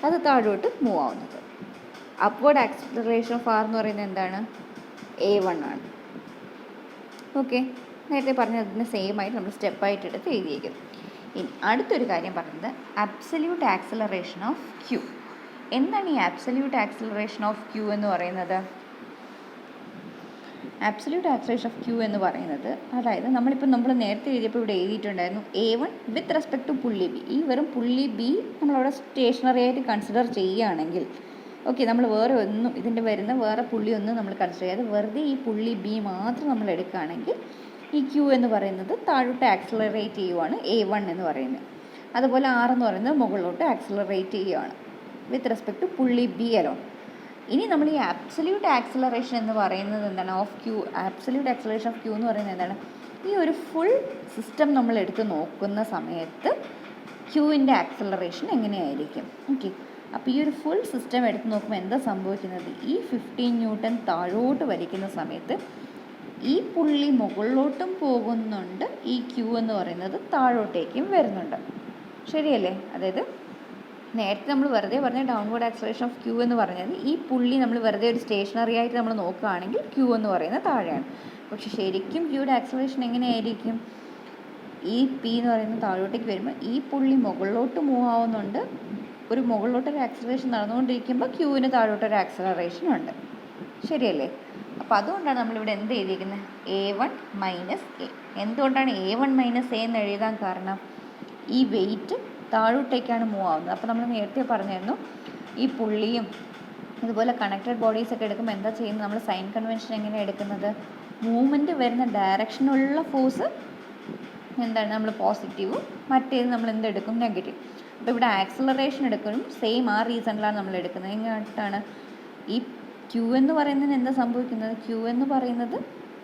അത് താഴോട്ട് മൂവ് ആവുന്നത്. അപ്വേർഡ് ആക്സിലറേഷൻ ഓഫ് ആർ എന്ന് പറയുന്നത് എന്താണ്? A1 ആണ്. ഓക്കെ, നേരത്തെ പറഞ്ഞതിന് സെയിം ആയിട്ട് നമ്മൾ സ്റ്റെപ്പായിട്ട് എടുത്ത് എഴുതിയിരിക്കുന്നു. ഇനി അടുത്തൊരു കാര്യം പറയുന്നത് അബ്സല്യൂട്ട് ആക്സിലറേഷൻ ഓഫ് ക്യൂ. എന്താണ് ഈ അബ്സല്യൂട്ട് ആക്സിലറേഷൻ ഓഫ് ക്യൂ എന്ന് പറയുന്നത്? അബ്സല്യൂട്ട് ആക്സിലറേഷൻ ഓഫ് ക്യൂ എന്ന് പറയുന്നത്, അതായത് നമ്മൾ നേരത്തെ എഴുതിയപ്പോൾ ഇവിടെ എഴുതിയിട്ടുണ്ടായിരുന്നു A1 with respect to pulley B. ഈ വെറും പുള്ളി ബി നമ്മളവിടെ സ്റ്റേഷനറി ആയിട്ട് കൺസിഡർ ചെയ്യുകയാണെങ്കിൽ, ഓക്കെ, നമ്മൾ വേറെ ഒന്നും ഇതിൻ്റെ വരുന്ന വേറെ പുള്ളി ഒന്നും നമ്മൾ കൺസിഡർ ചെയ്യാതെ വെറുതെ ഈ പുള്ളി ബി മാത്രം നമ്മൾ എടുക്കുകയാണെങ്കിൽ ഈ ക്യൂ എന്ന് പറയുന്നത് താഴോട്ട് ആക്സിലറേറ്റ് ചെയ്യുവാണ് A1 എന്ന് പറയുന്നത്. അതുപോലെ ആർ എന്ന് പറയുന്നത് മുകളിലോട്ട് ആക്സിലറേറ്റ് ചെയ്യുകയാണ് with respect to pulley B alone. ഇനി നമ്മൾ ഈ ആബ്സല്യൂട്ട് ആക്സിലറേഷൻ എന്ന് പറയുന്നത് എന്താണ്? Of Q. Absolute acceleration of Q എന്ന് പറയുന്നത് എന്താണ്? ഈ ഒരു ഫുൾ സിസ്റ്റം നമ്മൾ എടുത്ത് നോക്കുന്ന സമയത്ത് ക്യൂവിൻ്റെ ആക്സിലറേഷൻ എങ്ങനെയായിരിക്കും? ഓക്കെ, അപ്പോൾ ഈ ഒരു ഫുൾ സിസ്റ്റം എടുത്ത് നോക്കുമ്പോൾ എന്താ സംഭവിക്കുന്നത്? ഈ 15 ന്യൂട്ടൺ താഴോട്ട് വലിക്കുന്ന സമയത്ത് ഈ പുള്ളി മുകളിലോട്ടും പോകുന്നുണ്ട്, ഈ ക്യൂ എന്ന് പറയുന്നത് താഴോട്ടേക്കും വരുന്നുണ്ട്. ശരിയല്ലേ? അതായത് നേരത്തെ നമ്മൾ വെറുതെ പറഞ്ഞ ഡൗൺവേർഡ് ആക്സലറേഷൻ ഓഫ് ക്യൂ എന്ന് പറഞ്ഞത് ഈ പുള്ളി നമ്മൾ വെറുതെ ഒരു സ്റ്റേഷനറി ആയിട്ട് നമ്മൾ നോക്കുകയാണെങ്കിൽ ക്യൂ എന്ന് പറയുന്നത് താഴെയാണ്. പക്ഷെ ശരിക്കും ക്യൂയുടെ ആക്സലറേഷൻ എങ്ങനെയായിരിക്കും? ഈ പി എന്ന് പറയുന്നത് താഴോട്ടേക്ക് വരുമ്പോൾ ഈ പുള്ളി മുകളിലോട്ട് മൂവ് ആവുന്നുണ്ട്. ഒരു മുകളിലോട്ടൊരു ആക്സലറേഷൻ നടന്നുകൊണ്ടിരിക്കുമ്പോൾ ക്യൂവിന് താഴോട്ടൊരു ആക്സലറേഷൻ ഉണ്ട്. ശരിയല്ലേ? അപ്പോൾ അതുകൊണ്ടാണ് നമ്മളിവിടെ എന്ത് എഴുതിയിരിക്കുന്നത്? A1 minus A. എന്തുകൊണ്ടാണ് A1 മൈനസ് എ എന്ന് എഴുതാൻ കാരണം? ഈ വെയിറ്റ് താഴോട്ടേക്കാണ് മൂവ് ആവുന്നത്. അപ്പോൾ നമ്മൾ നേരത്തെ പറഞ്ഞിരുന്നു, ഈ പുള്ളിയും ഇതുപോലെ കണക്റ്റഡ് ബോഡീസൊക്കെ എടുക്കുമ്പോൾ എന്താ ചെയ്യുന്നത്? നമ്മൾ സൈൻ കൺവെൻഷൻ എങ്ങനെയാണ് എടുക്കുന്നത്? മൂവ്മെൻറ്റ് വരുന്ന ഡയറക്ഷനുള്ള ഫോഴ്സ് എന്താണ്? നമ്മൾ പോസിറ്റീവും, മറ്റേത് നമ്മൾ എന്തെടുക്കും? നെഗറ്റീവ്. അപ്പോൾ ഇവിടെ ആക്സിലറേഷൻ എടുക്കണം, സെയിം ആ റീസണിലാണ് നമ്മൾ എടുക്കുന്നത്. എങ്ങോട്ടാണ്? ഈ ക്യൂ എന്ന് പറയുന്നതിന് എന്താ സംഭവിക്കുന്നത്? ക്യൂ എന്ന് പറയുന്നത്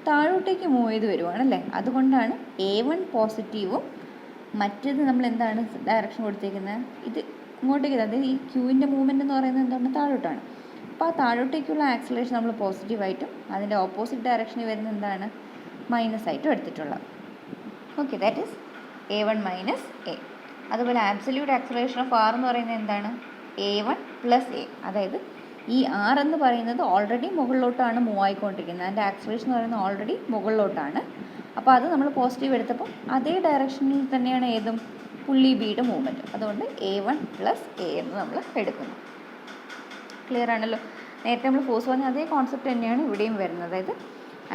താഴോട്ടേക്ക് മൂവ് ചെയ്ത് വരുവാണല്ലേ. അതുകൊണ്ടാണ് A1 പോസിറ്റീവും മറ്റേത് നമ്മൾ എന്താണ് ഡയറക്ഷൻ കൊടുത്തേക്കുന്നത്? ഇത് ഇങ്ങോട്ടേക്ക്. അതായത് ഈ ക്യൂവിൻ്റെ മൂവ്മെൻറ്റ് എന്ന് പറയുന്നത് എന്താണ്? താഴോട്ടാണ്. അപ്പോൾ ആ താഴോട്ടേക്കുള്ള ആക്സിലറേഷൻ നമ്മൾ പോസിറ്റീവായിട്ടും അതിൻ്റെ ഓപ്പോസിറ്റ് ഡയറക്ഷനിൽ വരുന്ന എന്താണ്? മൈനസ് ആയിട്ടും എടുത്തിട്ടുള്ളത്. Okay, that is A1 minus A. അതുപോലെ ആബ്സല്യൂട്ട് ആക്സിലറേഷൻ ഓഫ് ആർ എന്ന് പറയുന്നത് എന്താണ്? A1 plus A. അതായത് ഈ ആർ എന്ന് പറയുന്നത് ഓൾറെഡി മുകളിലോട്ടാണ് മൂവ് ആയിക്കൊണ്ടിരിക്കുന്നത്. അതിൻ്റെ ആക്സിലറേഷൻ എന്ന് പറയുന്നത് ഓൾറെഡി മുകളിലോട്ടാണ്. അപ്പോൾ അത് നമ്മൾ പോസിറ്റീവ് എടുത്തപ്പോൾ അതേ ഡയറക്ഷനിൽ തന്നെയാണ് ഏതും പുള്ളി ബിയുടെ മൂവ്മെൻറ്റ്. അതുകൊണ്ട് A1 പ്ലസ് എ എന്ന് നമ്മൾ എടുക്കുന്നു. ക്ലിയർ ആണല്ലോ? നേരത്തെ നമ്മൾ ഫോഴ്സ് പറഞ്ഞ അതേ കോൺസെപ്റ്റ് തന്നെയാണ് ഇവിടെയും വരുന്നത്. അതായത്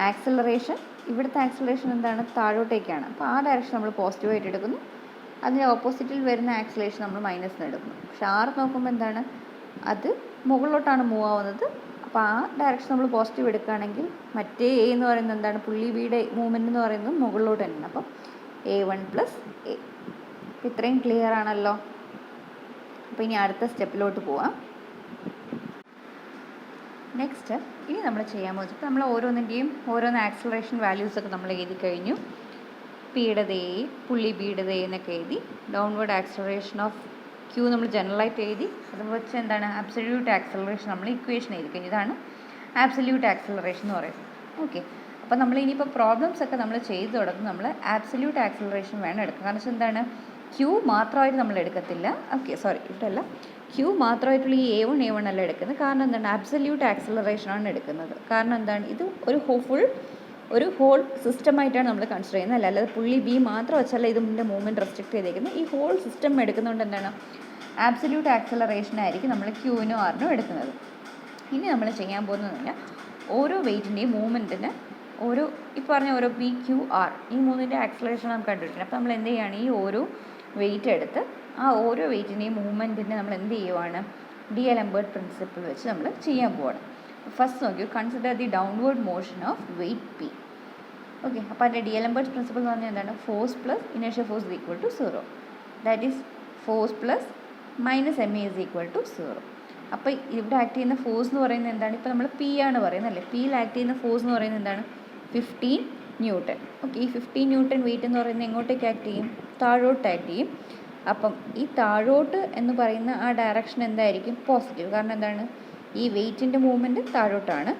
ആക്സിലറേഷൻ, ഇവിടുത്തെ ആക്സിലറേഷൻ എന്താണ്? താഴോട്ടേക്കാണ്. അപ്പോൾ ആ ഡയറക്ഷൻ നമ്മൾ പോസിറ്റീവായിട്ട് എടുക്കുന്നു. അതിൻ്റെ ഓപ്പോസിറ്റിൽ വരുന്ന ആക്സിലറേഷൻ നമ്മൾ മൈനസിന് എടുക്കുന്നു. പക്ഷെ ആർ നോക്കുമ്പോൾ എന്താണ്? അത് മുകളിലോട്ടാണ് മൂവ് ആവുന്നത്. അപ്പോൾ ആ ഡയറക്ഷൻ നമ്മൾ പോസിറ്റീവ് എടുക്കുകയാണെങ്കിൽ മറ്റേ എ എന്ന് പറയുന്നത് എന്താണ്? പുള്ളി ബിയുടെ മൂവ്മെൻറ്റ് എന്ന് പറയുന്നത് മുകളിലോട്ട് തന്നെയാണ്. അപ്പം A1 പ്ലസ് എ. ഇത്രയും ക്ലിയർ ആണല്ലോ? അപ്പോൾ ഇനി അടുത്ത സ്റ്റെപ്പിലോട്ട് പോവാം. നെക്സ്റ്റ് ഇനി നമ്മൾ ചെയ്യാൻ പോകുന്നത്, നമ്മൾ ഓരോന്ന് ആക്സിലറേഷൻ വാല്യൂസൊക്കെ നമ്മൾ എഴുതി കഴിഞ്ഞു. പിയുടേത് എ, പുള്ളി ബിയുടേത് എ എന്നൊക്കെ എഴുതി. ഡൗൺവേർഡ് ആക്സിലറേഷൻ ഓഫ് ക്യൂ നമ്മൾ ജനറലായിട്ട് എഴുതി. അത് വെച്ച് എന്താണ്? ആബ്സല്യൂട്ട് ആക്സിലറേഷൻ നമ്മൾ ഇക്വേഷൻ എഴുതി കഴിഞ്ഞു. ഇതാണ് ആബ്സല്യൂട്ട് ആക്സിലറേഷൻ എന്ന് പറയുന്നത്. ഓക്കെ, അപ്പോൾ നമ്മൾ ഇനിയിപ്പോൾ പ്രോബ്ലംസ് ഒക്കെ നമ്മൾ ചെയ്ത് തുടങ്ങും. നമ്മൾ ആബ്സല്യൂട്ട് ആക്സിലറേഷൻ വേണം എടുക്കുക. കാരണം വെച്ചാൽ എന്താണ്? ക്യൂ മാത്രമായിട്ട് നമ്മൾ എടുക്കത്തില്ല. ഓക്കെ, സോറി, ഇവിടെയല്ല. ക്യൂ മാത്രമായിട്ടുള്ള ഈ A1 അല്ല എടുക്കുന്നത്. കാരണം എന്താണ്? ആബ്സല്യൂട്ട് ആക്സിലറേഷനാണ് എടുക്കുന്നത്. കാരണം എന്താണ്? ഇത് ഒരു ഹോൾ സിസ്റ്റമായിട്ടാണ് നമ്മൾ കൺസിഡർ ചെയ്യുന്നത്. അല്ലാതെ പുള്ളി ബി മാത്രം വെച്ചല്ല ഇതിൻ്റെ മൂവ്മെൻറ്റ് റെസ്ട്രിക്റ്റ് ചെയ്തേക്കുന്നത്. ഈ ഹോൾ സിസ്റ്റം എടുക്കുന്നതുകൊണ്ട് എന്താണ്? ആബ്സല്യൂട്ട് ആക്സിലറേഷനായിരിക്കും നമ്മൾ ക്യൂവിനും ആറിനും എടുക്കുന്നത്. ഇനി നമ്മൾ ചെയ്യാൻ പോകുന്നതല്ല, ഓരോ വെയിറ്റിൻ്റെയും മൂവ്മെൻറ്റിന് ഇപ്പോൾ പറഞ്ഞ ഓരോ പി ക്യൂ ആർ ഈ മൂന്നിൻ്റെ ആക്സിലറേഷൻ നമുക്ക് കണ്ടുപിടിക്കണം. അപ്പോൾ നമ്മൾ എന്ത് ചെയ്യുകയാണ്? ഈ ഓരോ വെയിറ്റ് എടുത്ത് ആ ഓരോ വെയിറ്റിൻ്റെയും മൂവ്മെൻറ്റിനെ നമ്മൾ എന്ത് ചെയ്യുവാണ്? ഡി-അലംബർട്ട് പ്രിൻസിപ്പിൾ വെച്ച് നമ്മൾ ചെയ്യാൻ പോവാണ്. ഫസ്റ്റ് നോക്കിയോ, consider the downward motion of weight P. Okay, അപ്പോൾ അതിൻ്റെ ഡി-അലംബർട്ട് പ്രിൻസിപ്പിൾ എന്ന് പറഞ്ഞാൽ എന്താണ്? Force plus inertial force is equal to 0. That is force plus minus M A is equal to 0. അപ്പോൾ ഇവിടെ ആക്ട് ചെയ്യുന്ന ഫോഴ്സ് എന്ന് പറയുന്നത് എന്താണ്? ഇപ്പോൾ നമ്മൾ പി ആണ് പറയുന്നത് അല്ലേ. പിയിൽ ആക്ട് ചെയ്യുന്ന ഫോഴ്സ് എന്ന് പറയുന്നത് എന്താണ്? 15 ന്യൂട്ടൺ. ഓക്കെ, ഈ 15 ന്യൂട്ടൺ വെയിറ്റ് എന്ന് പറയുന്നത് എങ്ങോട്ടേക്ക് ആക്ട് ചെയ്യും? താഴോട്ട് ആക്ട് ചെയ്യും. അപ്പം ഈ താഴോട്ട് എന്ന് പറയുന്ന ആ ഡയറക്ഷൻ എന്തായിരിക്കും? പോസിറ്റീവ്. കാരണം എന്താണ്? ഈ വെയിറ്റിൻ്റെ മൂവ്മെൻറ്റ് താഴോട്ടാണ്.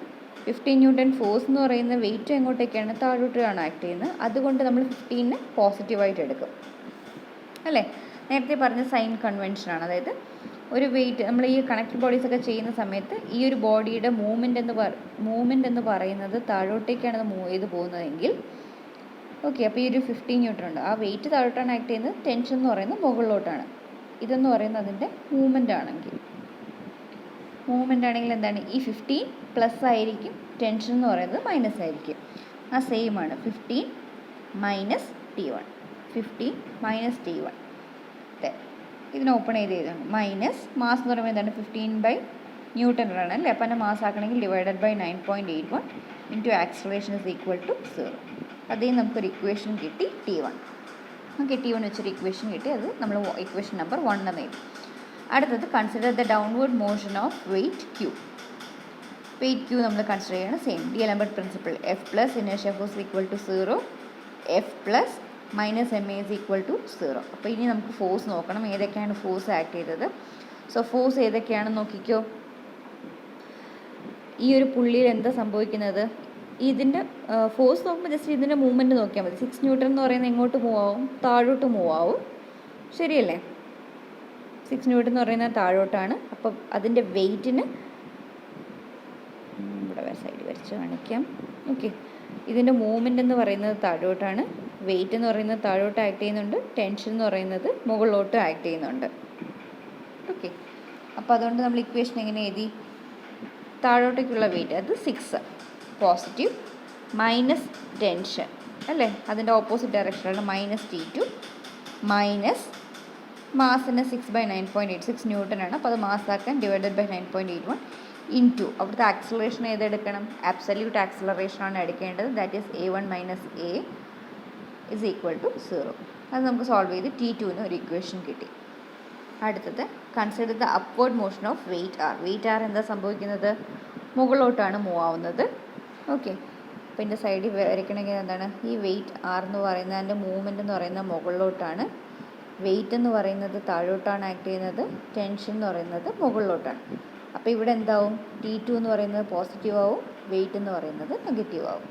15 ന്യൂട്ടൺ ഫോഴ്സ് എന്ന് പറയുന്ന വെയിറ്റ് എങ്ങോട്ടേക്കാണ്? താഴോട്ടാണ് ആക്ട് ചെയ്യുന്നത്. അതുകൊണ്ട് നമ്മൾ 15 പോസിറ്റീവായിട്ട് എടുക്കും അല്ലേ. നേരത്തെ പറഞ്ഞ സൈൻ കൺവെൻഷനാണ്. അതായത് ഒരു വെയിറ്റ് നമ്മൾ ഈ കണക്റ്റഡ് ബോഡീസ് ഒക്കെ ചെയ്യുന്ന സമയത്ത് ഈ ഒരു ബോഡിയുടെ മൂവ്മെൻറ്റ് എന്ന് പറയുന്നത് താഴോട്ടേക്കാണ് അത് മൂവ് ചെയ്ത് പോകുന്നതെങ്കിൽ ഓക്കെ, അപ്പോൾ ഈ ഒരു 15 ന്യൂട്ടൺ ഉണ്ട്. ആ വെയിറ്റ് താഴോട്ടാണ് ആക്ട് ചെയ്യുന്നത്. ടെൻഷൻ എന്ന് പറയുന്നത് മുകളിലോട്ടാണ്. ഇതെന്ന് പറയുന്നത് അതിൻ്റെ മൂവ്മെൻ്റ് ആണെങ്കിൽ എന്താണ്? ഈ 15 പ്ലസ് ആയിരിക്കും, ടെൻഷൻ എന്ന് പറയുന്നത് മൈനസ് ആയിരിക്കും. ആ സെയിം ആണ് 15 മൈനസ് T1. 15 minus T1. ഇതിന് ഓപ്പൺ ചെയ്ത് എഴുതണം. മൈനസ് മാസ് എന്ന് പറയുമ്പോൾ എന്താണ്? 15/ന്യൂട്ടൺ അല്ലേ. അപ്പം എൻ്റെ മാസ് ആക്കണമെങ്കിൽ divided by 9.81 into acceleration is equal to 0. അതേ നമുക്കൊരു ഇക്വേഷൻ കിട്ടി T1. ഓക്കെ, T1 വെച്ചൊരു ഇക്വേഷൻ കിട്ടി. അത് നമ്മൾ ഇക്വേഷൻ നമ്പർ 1 എന്ന് എഴുതി. അടുത്തത് consider the downward motion of weight Q. Weight Q നമ്മൾ കൺസിഡർ ചെയ്യണം. Same D'Alembert principle. F plus inertial force equal to 0. F plus minus M A is equal to 0. അപ്പോൾ ഇനി നമുക്ക് ഫോഴ്സ് നോക്കണം. ഏതൊക്കെയാണ് ഫോഴ്സ് ആക്ട് ചെയ്തത്? സോ ഫോഴ്സ് ഏതൊക്കെയാണെന്ന് നോക്കിക്കോ. ഈ ഒരു പുള്ളിയിൽ എന്താ സംഭവിക്കുന്നത്? ഇതിൻ്റെ ഫോഴ്സ് നോക്കുമ്പോൾ ജസ്റ്റ് ഇതിൻ്റെ മൂവ്മെൻറ്റ് നോക്കിയാൽ മതി. 6 ന്യൂട്ടൺ എന്ന് പറയുന്നത് എങ്ങോട്ട് മൂവ് ആവും? താഴോട്ട് മൂവ് ആവും. ശരിയല്ലേ? 6 ന്യൂട്ടൺ എന്ന് പറയുന്നത് താഴോട്ടാണ്. അപ്പം അതിൻ്റെ വെയ്റ്റിന് ഇവിടെ സൈഡ് വരച്ച് കാണിക്കാം. ഓക്കെ, ഇതിൻ്റെ മൂവ്മെൻ്റ് എന്ന് പറയുന്നത് താഴോട്ടാണ്, വെയിറ്റ് എന്ന് പറയുന്നത് താഴോട്ട് ആക്ട് ചെയ്യുന്നുണ്ട്, ടെൻഷൻ എന്ന് പറയുന്നത് മുകളിലോട്ട് ആക്ട് ചെയ്യുന്നുണ്ട്. ഓക്കെ, അപ്പോൾ അതുകൊണ്ട് നമ്മൾ ഇക്വേഷൻ എങ്ങനെ എഴുതി? താഴോട്ടേക്കുള്ള വെയിറ്റ് അത് 6 പോസിറ്റീവ് മൈനസ് ടെൻഷൻ അല്ലേ, അതിൻ്റെ ഓപ്പോസിറ്റ് ഡയറക്ഷനിലാണ് -T2 മൈനസ് മാസിന് 6/9.86 ന്യൂട്ടനാണ്. അപ്പോൾ അത് മാസാക്കാൻ ഡിവൈഡഡ് ബൈ 9.81 ഇൻറ്റു അവിടുത്തെ ആക്സിലറേഷൻ ഏതെടുക്കണം? ആബ്സല്യൂട്ട് ആക്സിലറേഷനാണ് എടുക്കേണ്ടത്. That is A1 minus A is equal to 0. അത് നമുക്ക് സോൾവ് ചെയ്ത് T2ന് ഒരു ഇക്വേഷൻ കിട്ടി. അടുത്തത് consider the upward motion of weight R. Weight R എന്താ സംഭവിക്കുന്നത്? മുകളിലോട്ടാണ് മൂവ് ആവുന്നത്. ഓക്കെ, അപ്പോൾ ഇതിൻ്റെ സൈഡിൽ വരയ്ക്കണമെങ്കിൽ എന്താണ്? ഈ വെയിറ്റ് ആർ എന്ന് പറയുന്നത് അതിൻ്റെ മൂവ്മെൻറ്റ് എന്ന് പറയുന്നത് മുകളിലോട്ടാണ്, വെയിറ്റ് എന്ന് പറയുന്നത് താഴോട്ടാണ് ആക്ട് ചെയ്യുന്നത്, ടെൻഷൻ എന്ന് പറയുന്നത് മുകളിലോട്ടാണ്. അപ്പോൾ ഇവിടെ എന്താവും? T2 എന്ന് പറയുന്നത് പോസിറ്റീവ് ആവും, വെയിറ്റ് എന്ന് പറയുന്നത് നെഗറ്റീവ് ആവും.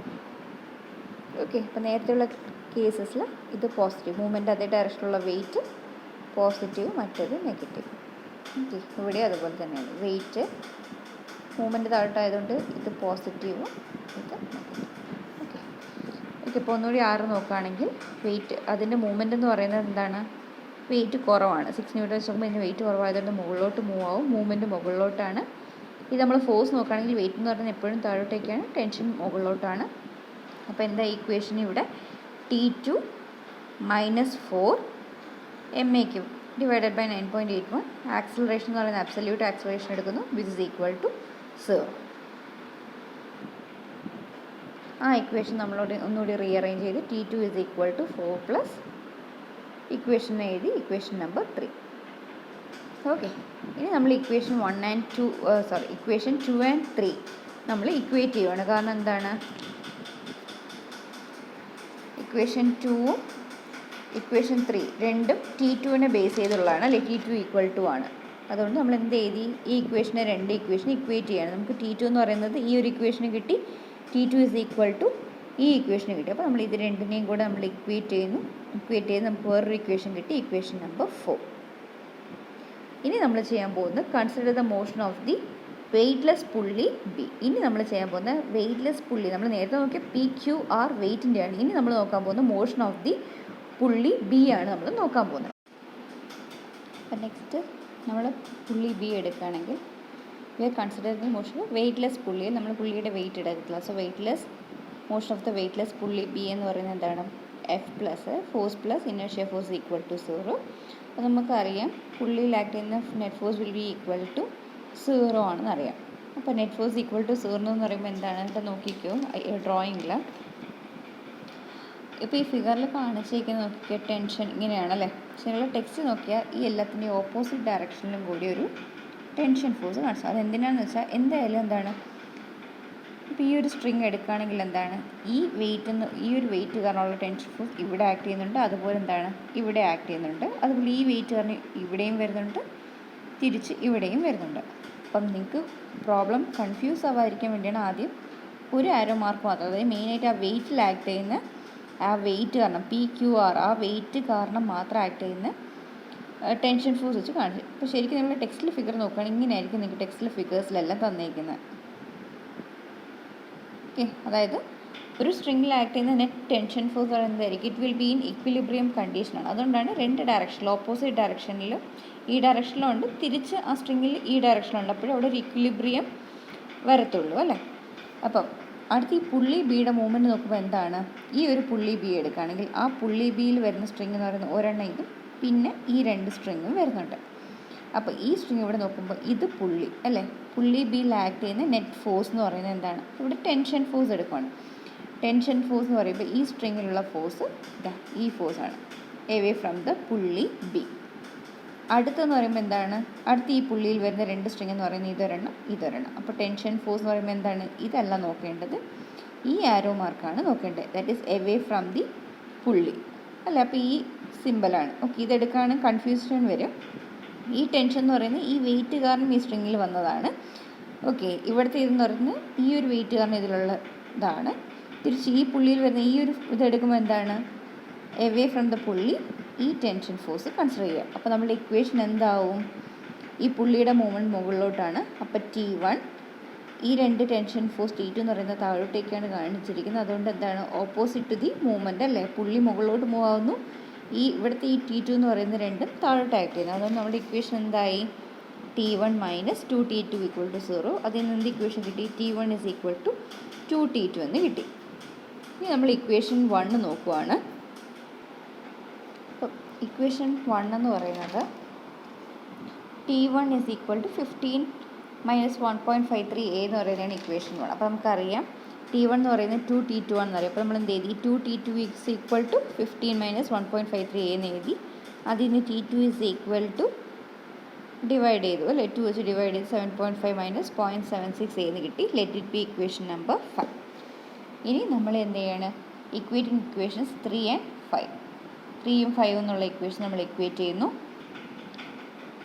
ഓക്കെ, അപ്പോൾ നേരത്തെയുള്ള കേസസിൽ ഇത് പോസിറ്റീവ് മൂവ്മെൻറ്റ് അതേ ഡയറക്ഷനിലുള്ള വെയിറ്റ് പോസിറ്റീവ്, മറ്റേത് നെഗറ്റീവ്. ഓക്കെ, ഇവിടെ അതുപോലെ തന്നെയാണ്. വെയിറ്റ് മൂവ്മെൻറ്റ് താഴോട്ടായതുകൊണ്ട് ഇത് പോസിറ്റീവും ഇത് നെഗറ്റീവ്. ഓക്കെ ഓക്കെ ഇപ്പോൾ ഒന്നുകൂടി 6 നോക്കുകയാണെങ്കിൽ വെയിറ്റ് അതിൻ്റെ മൂവ്മെൻറ്റ് എന്ന് പറയുന്നത് എന്താണ്? വെയിറ്റ് കുറവാണ്. 6 ന്യൂട്ടൺ വെച്ചുമ്പോൾ ഇതിന് വെയിറ്റ് കുറവായതുകൊണ്ട് മുകളിലോട്ട് മൂവ് ആവും, മൂവ്മെൻറ്റ് മുകളിലോട്ടാണ്. ഇത് നമ്മൾ ഫോഴ്സ് നോക്കുകയാണെങ്കിൽ വെയിറ്റ് എന്ന് പറയുന്നത് എപ്പോഴും താഴോട്ടേക്കാണ്, ടെൻഷൻ മുകളിലോട്ടാണ്. അപ്പോൾ എന്താ ഇക്വേഷൻ ഇവിടെ? T2 minus 4 MA³ divided by 9.81. Acceleration എന്ന് പറയുന്നത് അബ്സല്യൂട്ട് ആക്സിലറേഷൻ എടുക്കുന്നു, വിച്ച് ഇസ് ഈക്വൽ ടു 0. ആ ഇക്വേഷൻ നമ്മളോട് ഒന്നുകൂടി റീഅറേഞ്ച് ചെയ്ത് T2 is equal to 4 plus equation എഴുതി ഇക്വേഷൻ നമ്പർ 3. ഓക്കെ, ഇനി നമ്മൾ ഇക്വേഷൻ 1 and 2 ഇക്വേഷൻ 2 and 3 നമ്മൾ ഇക്വേറ്റ് ചെയ്യുകയാണ്. കാരണം എന്താണ്? ഇക്വേഷൻ 2ഉം ഇക്വേഷൻ 3 രണ്ടും T2നെ ബേസ് ചെയ്തുള്ളതാണ് അല്ലേ? T2 ഈക്വൽ ടു ആണ്. അതുകൊണ്ട് നമ്മൾ എന്ത് എഴുതി? ഈ ഇക്വേഷനെ രണ്ട് ഇക്വേഷൻ ഇക്വേറ്റ് ചെയ്യാണ്. നമുക്ക് T2 എന്ന് പറയുന്നത് ഈ ഒരു ഇക്വേഷന് കിട്ടി, T2 ഇസ് ഈക്വൽ ടു ഈ ഇക്വേഷന് കിട്ടി. അപ്പോൾ നമ്മൾ ഇത് രണ്ടിനെയും കൂടെ നമ്മൾ ഇക്വേറ്റ് ചെയ്ത് നമുക്ക് വേറൊരു ഇക്വേഷൻ കിട്ടി, ഇക്വേഷൻ നമ്പർ 4. ഇനി നമ്മൾ ചെയ്യാൻ പോകുന്നത് consider the motion of the weightless pulley B. ഇനി നമ്മൾ ചെയ്യാൻ പോകുന്ന വെയ്റ്റ്ലെസ് പുള്ളി, നമ്മൾ നേരത്തെ നോക്കിയ PQR വെയ്റ്റിൻ്റെയാണ്. ഇനി നമ്മൾ നോക്കാൻ പോകുന്ന മോഷൻ ഓഫ് ദി പുള്ളി ബി ആണ് നമ്മൾ നോക്കാൻ പോകുന്നത്. അപ്പം നെക്സ്റ്റ് നമ്മൾ പുള്ളി ബി എടുക്കുകയാണെങ്കിൽ we are consider the motion of weightless പുള്ളിയിൽ നമ്മൾ പുള്ളിയുടെ വെയിറ്റ് എടുക്കത്തില്ല. So weightless motion of the weightless pulley B എന്ന് പറയുന്നത് എന്താണ്? F plus force plus inertia force equal to 0. അപ്പോൾ നമുക്കറിയാം പുള്ളിയിൽ ആക്ട് ചെയ്യുന്ന net force will be equal to 0 ആണെന്ന് അറിയാം. അപ്പോൾ നെറ്റ് ഫോഴ്സ് ഈക്വൽ ടു 0 എന്ന് പറയുമ്പോൾ എന്താണ്? എന്നിട്ട് നോക്കിക്കോ ഡ്രോയിങ്ങിൽ. ഇപ്പോൾ ഈ ഫിഗറിൽ കാണിച്ചിരിക്കുന്നത് നോക്കിക്കോ, ടെൻഷൻ ഇങ്ങനെയാണല്ലേ. പക്ഷേ നിങ്ങൾ ടെക്സ്റ്റ് നോക്കിയാൽ ഈ എല്ലാത്തിൻ്റെയും ഓപ്പോസിറ്റ് ഡയറക്ഷനിലും കൂടി ഒരു ടെൻഷൻ ഫോഴ്സ് കാണിച്ചു. അതെന്തിനാണെന്ന് വെച്ചാൽ എന്തായാലും എന്താണ്? ഇപ്പോൾ ഈ ഒരു സ്ട്രിങ് എടുക്കുകയാണെങ്കിൽ എന്താണ്? ഈ ഒരു വെയിറ്റ് കാരണമുള്ള ടെൻഷൻ ഫോഴ്സ് ഇവിടെ ആക്ട് ചെയ്യുന്നുണ്ട്, അതുപോലെ എന്താണ്? ഇവിടെ ആക്ട് ചെയ്യുന്നുണ്ട്. അതുപോലെ ഈ വെയിറ്റ് കാരണം ഇവിടെയും വരുന്നുണ്ട്, തിരിച്ച് ഇവിടെയും വരുന്നുണ്ട്. അപ്പം നിങ്ങൾക്ക് പ്രോബ്ലം കൺഫ്യൂസ് ആവാതിരിക്കാൻ വേണ്ടിയാണ് ആദ്യം ഒരു ആരോ മാർക്ക് മാത്രം, അതായത് മെയിനായിട്ട് ആ വെയിറ്റിൽ ആക്ട് ചെയ്യുന്ന ആ വെയിറ്റ് കാരണം PQR ആ വെയിറ്റ് കാരണം മാത്രം ആക്ട് ചെയ്യുന്ന ടെൻഷൻ ഫോഴ്സ് വെച്ച് കാണിച്ചു. അപ്പോൾ ശരിക്കും നമ്മൾ ടെക്സ്റ്റിൽ ഫിഗർ നോക്കുകയാണെങ്കിൽ ഇങ്ങനെയായിരിക്കും നിങ്ങൾക്ക് ടെക്സ്റ്റിൽ ഫിഗേഴ്സിലെല്ലാം തന്നിരിക്കുന്നത്. ഓക്കെ, അതായത് ഒരു സ്ട്രിങ്ങിൽ ആക്ട് ചെയ്യുന്ന നെറ്റ് ടെൻഷൻ ഫോഴ്സ് പറയുന്നതായിരിക്കും it will be in equilibrium കണ്ടീഷനാണ്. അതുകൊണ്ടാണ് രണ്ട് ഡയറക്ഷനിൽ ഓപ്പോസിറ്റ് ഡയറക്ഷനിൽ ഈ ഡയറക്ഷനിലുണ്ട്, തിരിച്ച് ആ സ്ട്രിങ്ങിൽ ഈ ഡയറക്ഷനിലുണ്ട്. അപ്പോഴും അവിടെ ഒരു ഇക്വിലിബ്രിയം വരത്തുള്ളൂ അല്ലേ. അപ്പം അടുത്ത് ഈ പുള്ളി ബിയുടെ മൂവ്മെൻറ്റ് നോക്കുമ്പോൾ എന്താണ്? ഈ ഒരു പുള്ളി ബി എടുക്കുകയാണെങ്കിൽ ആ പുള്ളി ബിയിൽ വരുന്ന സ്ട്രിങ് എന്ന് പറയുന്നത് ഒരെണ്ണം ഇതും പിന്നെ ഈ രണ്ട് സ്ട്രിങ്ങും വരുന്നുണ്ട്. അപ്പോൾ ഈ സ്ട്രിങ് ഇവിടെ നോക്കുമ്പോൾ ഇത് പുള്ളി അല്ലേ. പുള്ളി ബിയിൽ ആക്ട് ചെയ്യുന്ന നെറ്റ് ഫോഴ്സ് എന്ന് പറയുന്നത് എന്താണ്? ഇവിടെ ടെൻഷൻ ഫോഴ്സ് എടുക്കുകയാണ്. ടെൻഷൻ ഫോഴ്സ് എന്ന് പറയുമ്പോൾ ഈ സ്ട്രിങ്ങിലുള്ള ഫോഴ്സ് ഇതാ ഈ ഫോഴ്സാണ്, away from the pulley B. അടുത്തെന്ന് പറയുമ്പോൾ എന്താണ്? അടുത്ത് ഈ പുള്ളിയിൽ വരുന്ന രണ്ട് സ്ട്രിങ് എന്ന് പറയുന്നത് ഇതൊരെണ്ണം. അപ്പോൾ ടെൻഷൻ ഫോഴ്സ് എന്ന് പറയുമ്പോൾ എന്താണ്? ഇതല്ല നോക്കേണ്ടത്, ഈ ആരോ മാർക്കാണ് നോക്കേണ്ടത്. That is away from the പുള്ളി അല്ല. അപ്പോൾ ഈ സിമ്പിളാണ്. ഓക്കെ, ഇതെടുക്കുകയാണെങ്കിൽ കൺഫ്യൂഷൻ വരും. ഈ ടെൻഷൻ എന്ന് പറയുന്നത് ഈ വെയിറ്റ് കാരണം ഈ സ്ട്രിങ്ങിൽ വന്നതാണ്. ഓക്കെ, ഇവിടുത്തെ ഇതെന്ന് പറയുന്നത് ഈ ഒരു വെയിറ്റ് കാരണം ഇതിലുള്ള ഇതാണ്. തിരിച്ച് ഈ പുള്ളിയിൽ വരുന്ന ഈ ഒരു ഇതെടുക്കുമ്പോൾ എന്താണ്, എവേ ഫ്രം ദ പുള്ളി ഈ ടെൻഷൻ ഫോഴ്സ് കൺസിഡർ ചെയ്യുക. അപ്പോൾ നമ്മുടെ ഇക്വേഷൻ എന്താവും, ഈ പുള്ളിയുടെ മൂവ്മെൻറ്റ് മുകളിലോട്ടാണ്. അപ്പോൾ T1, ഈ രണ്ട് ടെൻഷൻ ഫോഴ്സ് T2 എന്ന് പറയുന്നത് താഴോട്ടേക്കാണ് കാണിച്ചിരിക്കുന്നത്. അതുകൊണ്ട് എന്താണ്, ഓപ്പോസിറ്റ് ടു ദി മൂവ്മെൻറ്റ് അല്ലേ, പുള്ളി മുകളിലോട്ട് മൂവ് ആവുന്നു, ഈ ഇവിടുത്തെ ഈ T2 എന്ന് പറയുന്ന രണ്ടും താഴോട്ട് ആക്ട് ചെയ്യുന്നു. അതുകൊണ്ട് നമ്മുടെ ഇക്വേഷൻ എന്തായി, T1 minus 2T2 equal to 0. അതിൽ നിന്ന് എന്ത് ഇക്വേഷൻ കിട്ടി, T1 is equal to 2T2 എന്ന് കിട്ടി. ഇനി നമ്മൾ ഇക്വേഷൻ 1 നോക്കുവാണ്. അപ്പോൾ ഇക്വേഷൻ 1 എന്ന് പറയുന്നത് T1 is equal to 15 minus 1.53 എന്ന് പറയുന്നതാണ് ഇക്വേഷൻ 1. അപ്പോൾ നമുക്കറിയാം T1 എന്ന് പറയുന്നത് 2T2 ആണെന്ന് അറിയാം. അപ്പോൾ നമ്മൾ എന്ത് എഴുതി, 2T2 is equal to 15 minus 1.53 എന്ന് എഴുതി. അതിൽ നിന്ന് T2 is equal to divide ചെയ്തു അല്ലേ, 2 വെച്ച് ഡിവൈഡ് ചെയ്ത് 7.5 മൈനസ് 0.76 എന്ന് കിട്ടി. Let it be equation number 5. ഇനി നമ്മൾ എന്ത് ചെയ്യണം, ഇക്വേറ്റിംഗ് ഇക്വേഷൻസ് 3 and 5, 3ഉം 5 എന്നുള്ള ഇക്വേഷൻ നമ്മൾ ഇക്വേറ്റ് ചെയ്യുന്നു.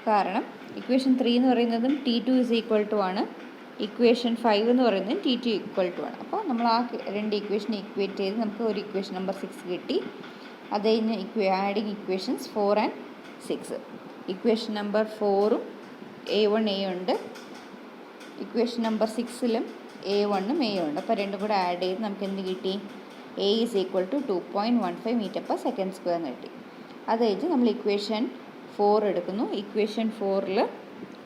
കാരണം ഇക്വേഷൻ 3 എന്ന് പറയുന്നതും T2 ഇസ് ഈക്വൽ ടു ആണ്, ഇക്വേഷൻ 5 എന്ന് പറയുന്നതും T2 ഈക്വൽ ടു ആണ്. അപ്പോൾ നമ്മൾ ആ രണ്ട് ഇക്വേഷൻ ഇക്വേറ്റ് ചെയ്ത് നമുക്ക് ഒരു ഇക്വേഷൻ നമ്പർ 6 കിട്ടി. അത് കഴിഞ്ഞ് adding equations 4 and 6. Equation number 4ഉം A1 A ഉണ്ട്, ഇക്വേഷൻ നമ്പർ 6ലും A1ഉം A ഉണ്ട്. അപ്പോൾ രണ്ടും കൂടെ ആഡ് ചെയ്ത് നമുക്ക് എന്ത് കിട്ടി, A is equal to 2.15 metre per second square എന്ന് കിട്ടി. അത് കഴിഞ്ഞ് നമ്മൾ ഇക്വേഷൻ 4 എടുക്കുന്നു. ഇക്വേഷൻ 4ൽ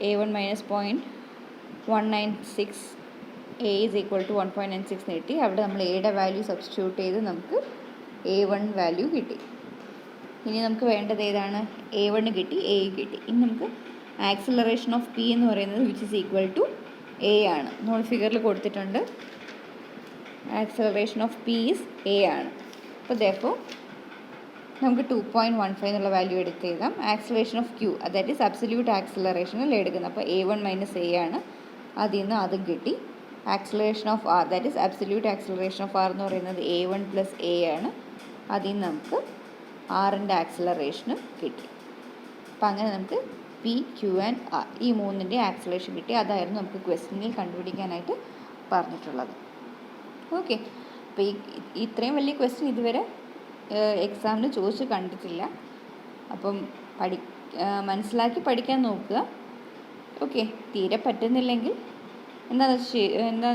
A1 minus 0.196, A is equal to 1.96 എന്ന് കിട്ടി. അവിടെ നമ്മൾ എയുടെ വാല്യൂ സബ്സ്റ്റിറ്റ്യൂട്ട് ചെയ്ത് നമുക്ക് A1 വാല്യൂ കിട്ടി. ഇനി നമുക്ക് വേണ്ടത് ഏതാണ്, A1 കിട്ടി, A കിട്ടി. ഇനി നമുക്ക് ആക്സിലറേഷൻ ഓഫ് P എന്ന് പറയുന്നത് which is equal to A ആണ്. നമ്മൾ ഫിഗറിൽ കൊടുത്തിട്ടുണ്ട്, acceleration of P is A ആണ്. അപ്പോൾ ദെർഫോർ നമുക്ക് 2.15 എന്നുള്ള വാല്യൂ എടുത്ത് എഴുതാം. ആക്സിലറേഷൻ ഓഫ് Q, അതായത് അബ്സല്യൂട്ട് ആക്സിലറേഷനിൽ എടുക്കുന്നത്. അപ്പോൾ A1 മൈനസ് A ആണ്, അതിൽ നിന്ന് അതും കിട്ടി. Acceleration of R, that is absolute acceleration of R എന്ന് പറയുന്നത് A1 പ്ലസ് A ആണ്, അതിൽ നിന്ന് നമുക്ക് ആറിൻ്റെ ആക്സിലറേഷനും കിട്ടി. അപ്പം അങ്ങനെ നമുക്ക് P, Q ആൻഡ് R ഈ മൂന്നിൻ്റെ ആക്സിലറേഷൻ കിട്ടി. അതായിരുന്നു നമുക്ക് ക്വസ്റ്റ്യനിൽ കണ്ടുപിടിക്കാനായിട്ട് പറഞ്ഞിട്ടുള്ളത്. ഓക്കെ, അപ്പോൾ ഇത്രയും വലിയ ക്വസ്റ്റ്യൻ ഇതുവരെ എക്സാമിന് ചോദിച്ച് കണ്ടിട്ടില്ല. അപ്പം മനസ്സിലാക്കി പഠിക്കാൻ നോക്കുക. ഓക്കെ, തീരെ പറ്റുന്നില്ലെങ്കിൽ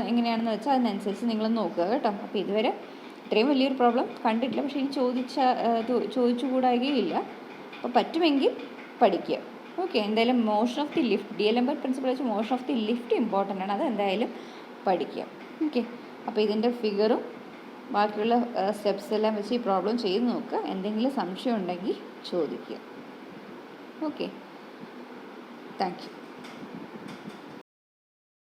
എങ്ങനെയാണെന്ന് വെച്ചാൽ അതിനനുസരിച്ച് നിങ്ങൾ നോക്കുക കേട്ടോ. അപ്പോൾ ഇതുവരെ ഇത്രയും വലിയൊരു പ്രോബ്ലം കണ്ടിട്ടില്ല, പക്ഷേ ഇനി ചോദിച്ചുകൂടാകുകയില്ല. അപ്പോൾ പറ്റുമെങ്കിൽ പഠിക്കുക. ഓക്കെ, എന്തായാലും motion of the lift, DLambert principle വെച്ച് motion of the lift important ആണ്, അത് എന്തായാലും പഠിക്കുക. ഓക്കെ, അപ്പോൾ ഇതിൻ്റെ ഫിഗറും ബാക്കിയുള്ള സ്റ്റെപ്സ് എല്ലാം വെച്ച് ഈ പ്രോബ്ലം ചെയ്ത് നോക്കുക. എന്തെങ്കിലും സംശയം ഉണ്ടെങ്കിൽ ചോദിക്കുക. Okay, thank you.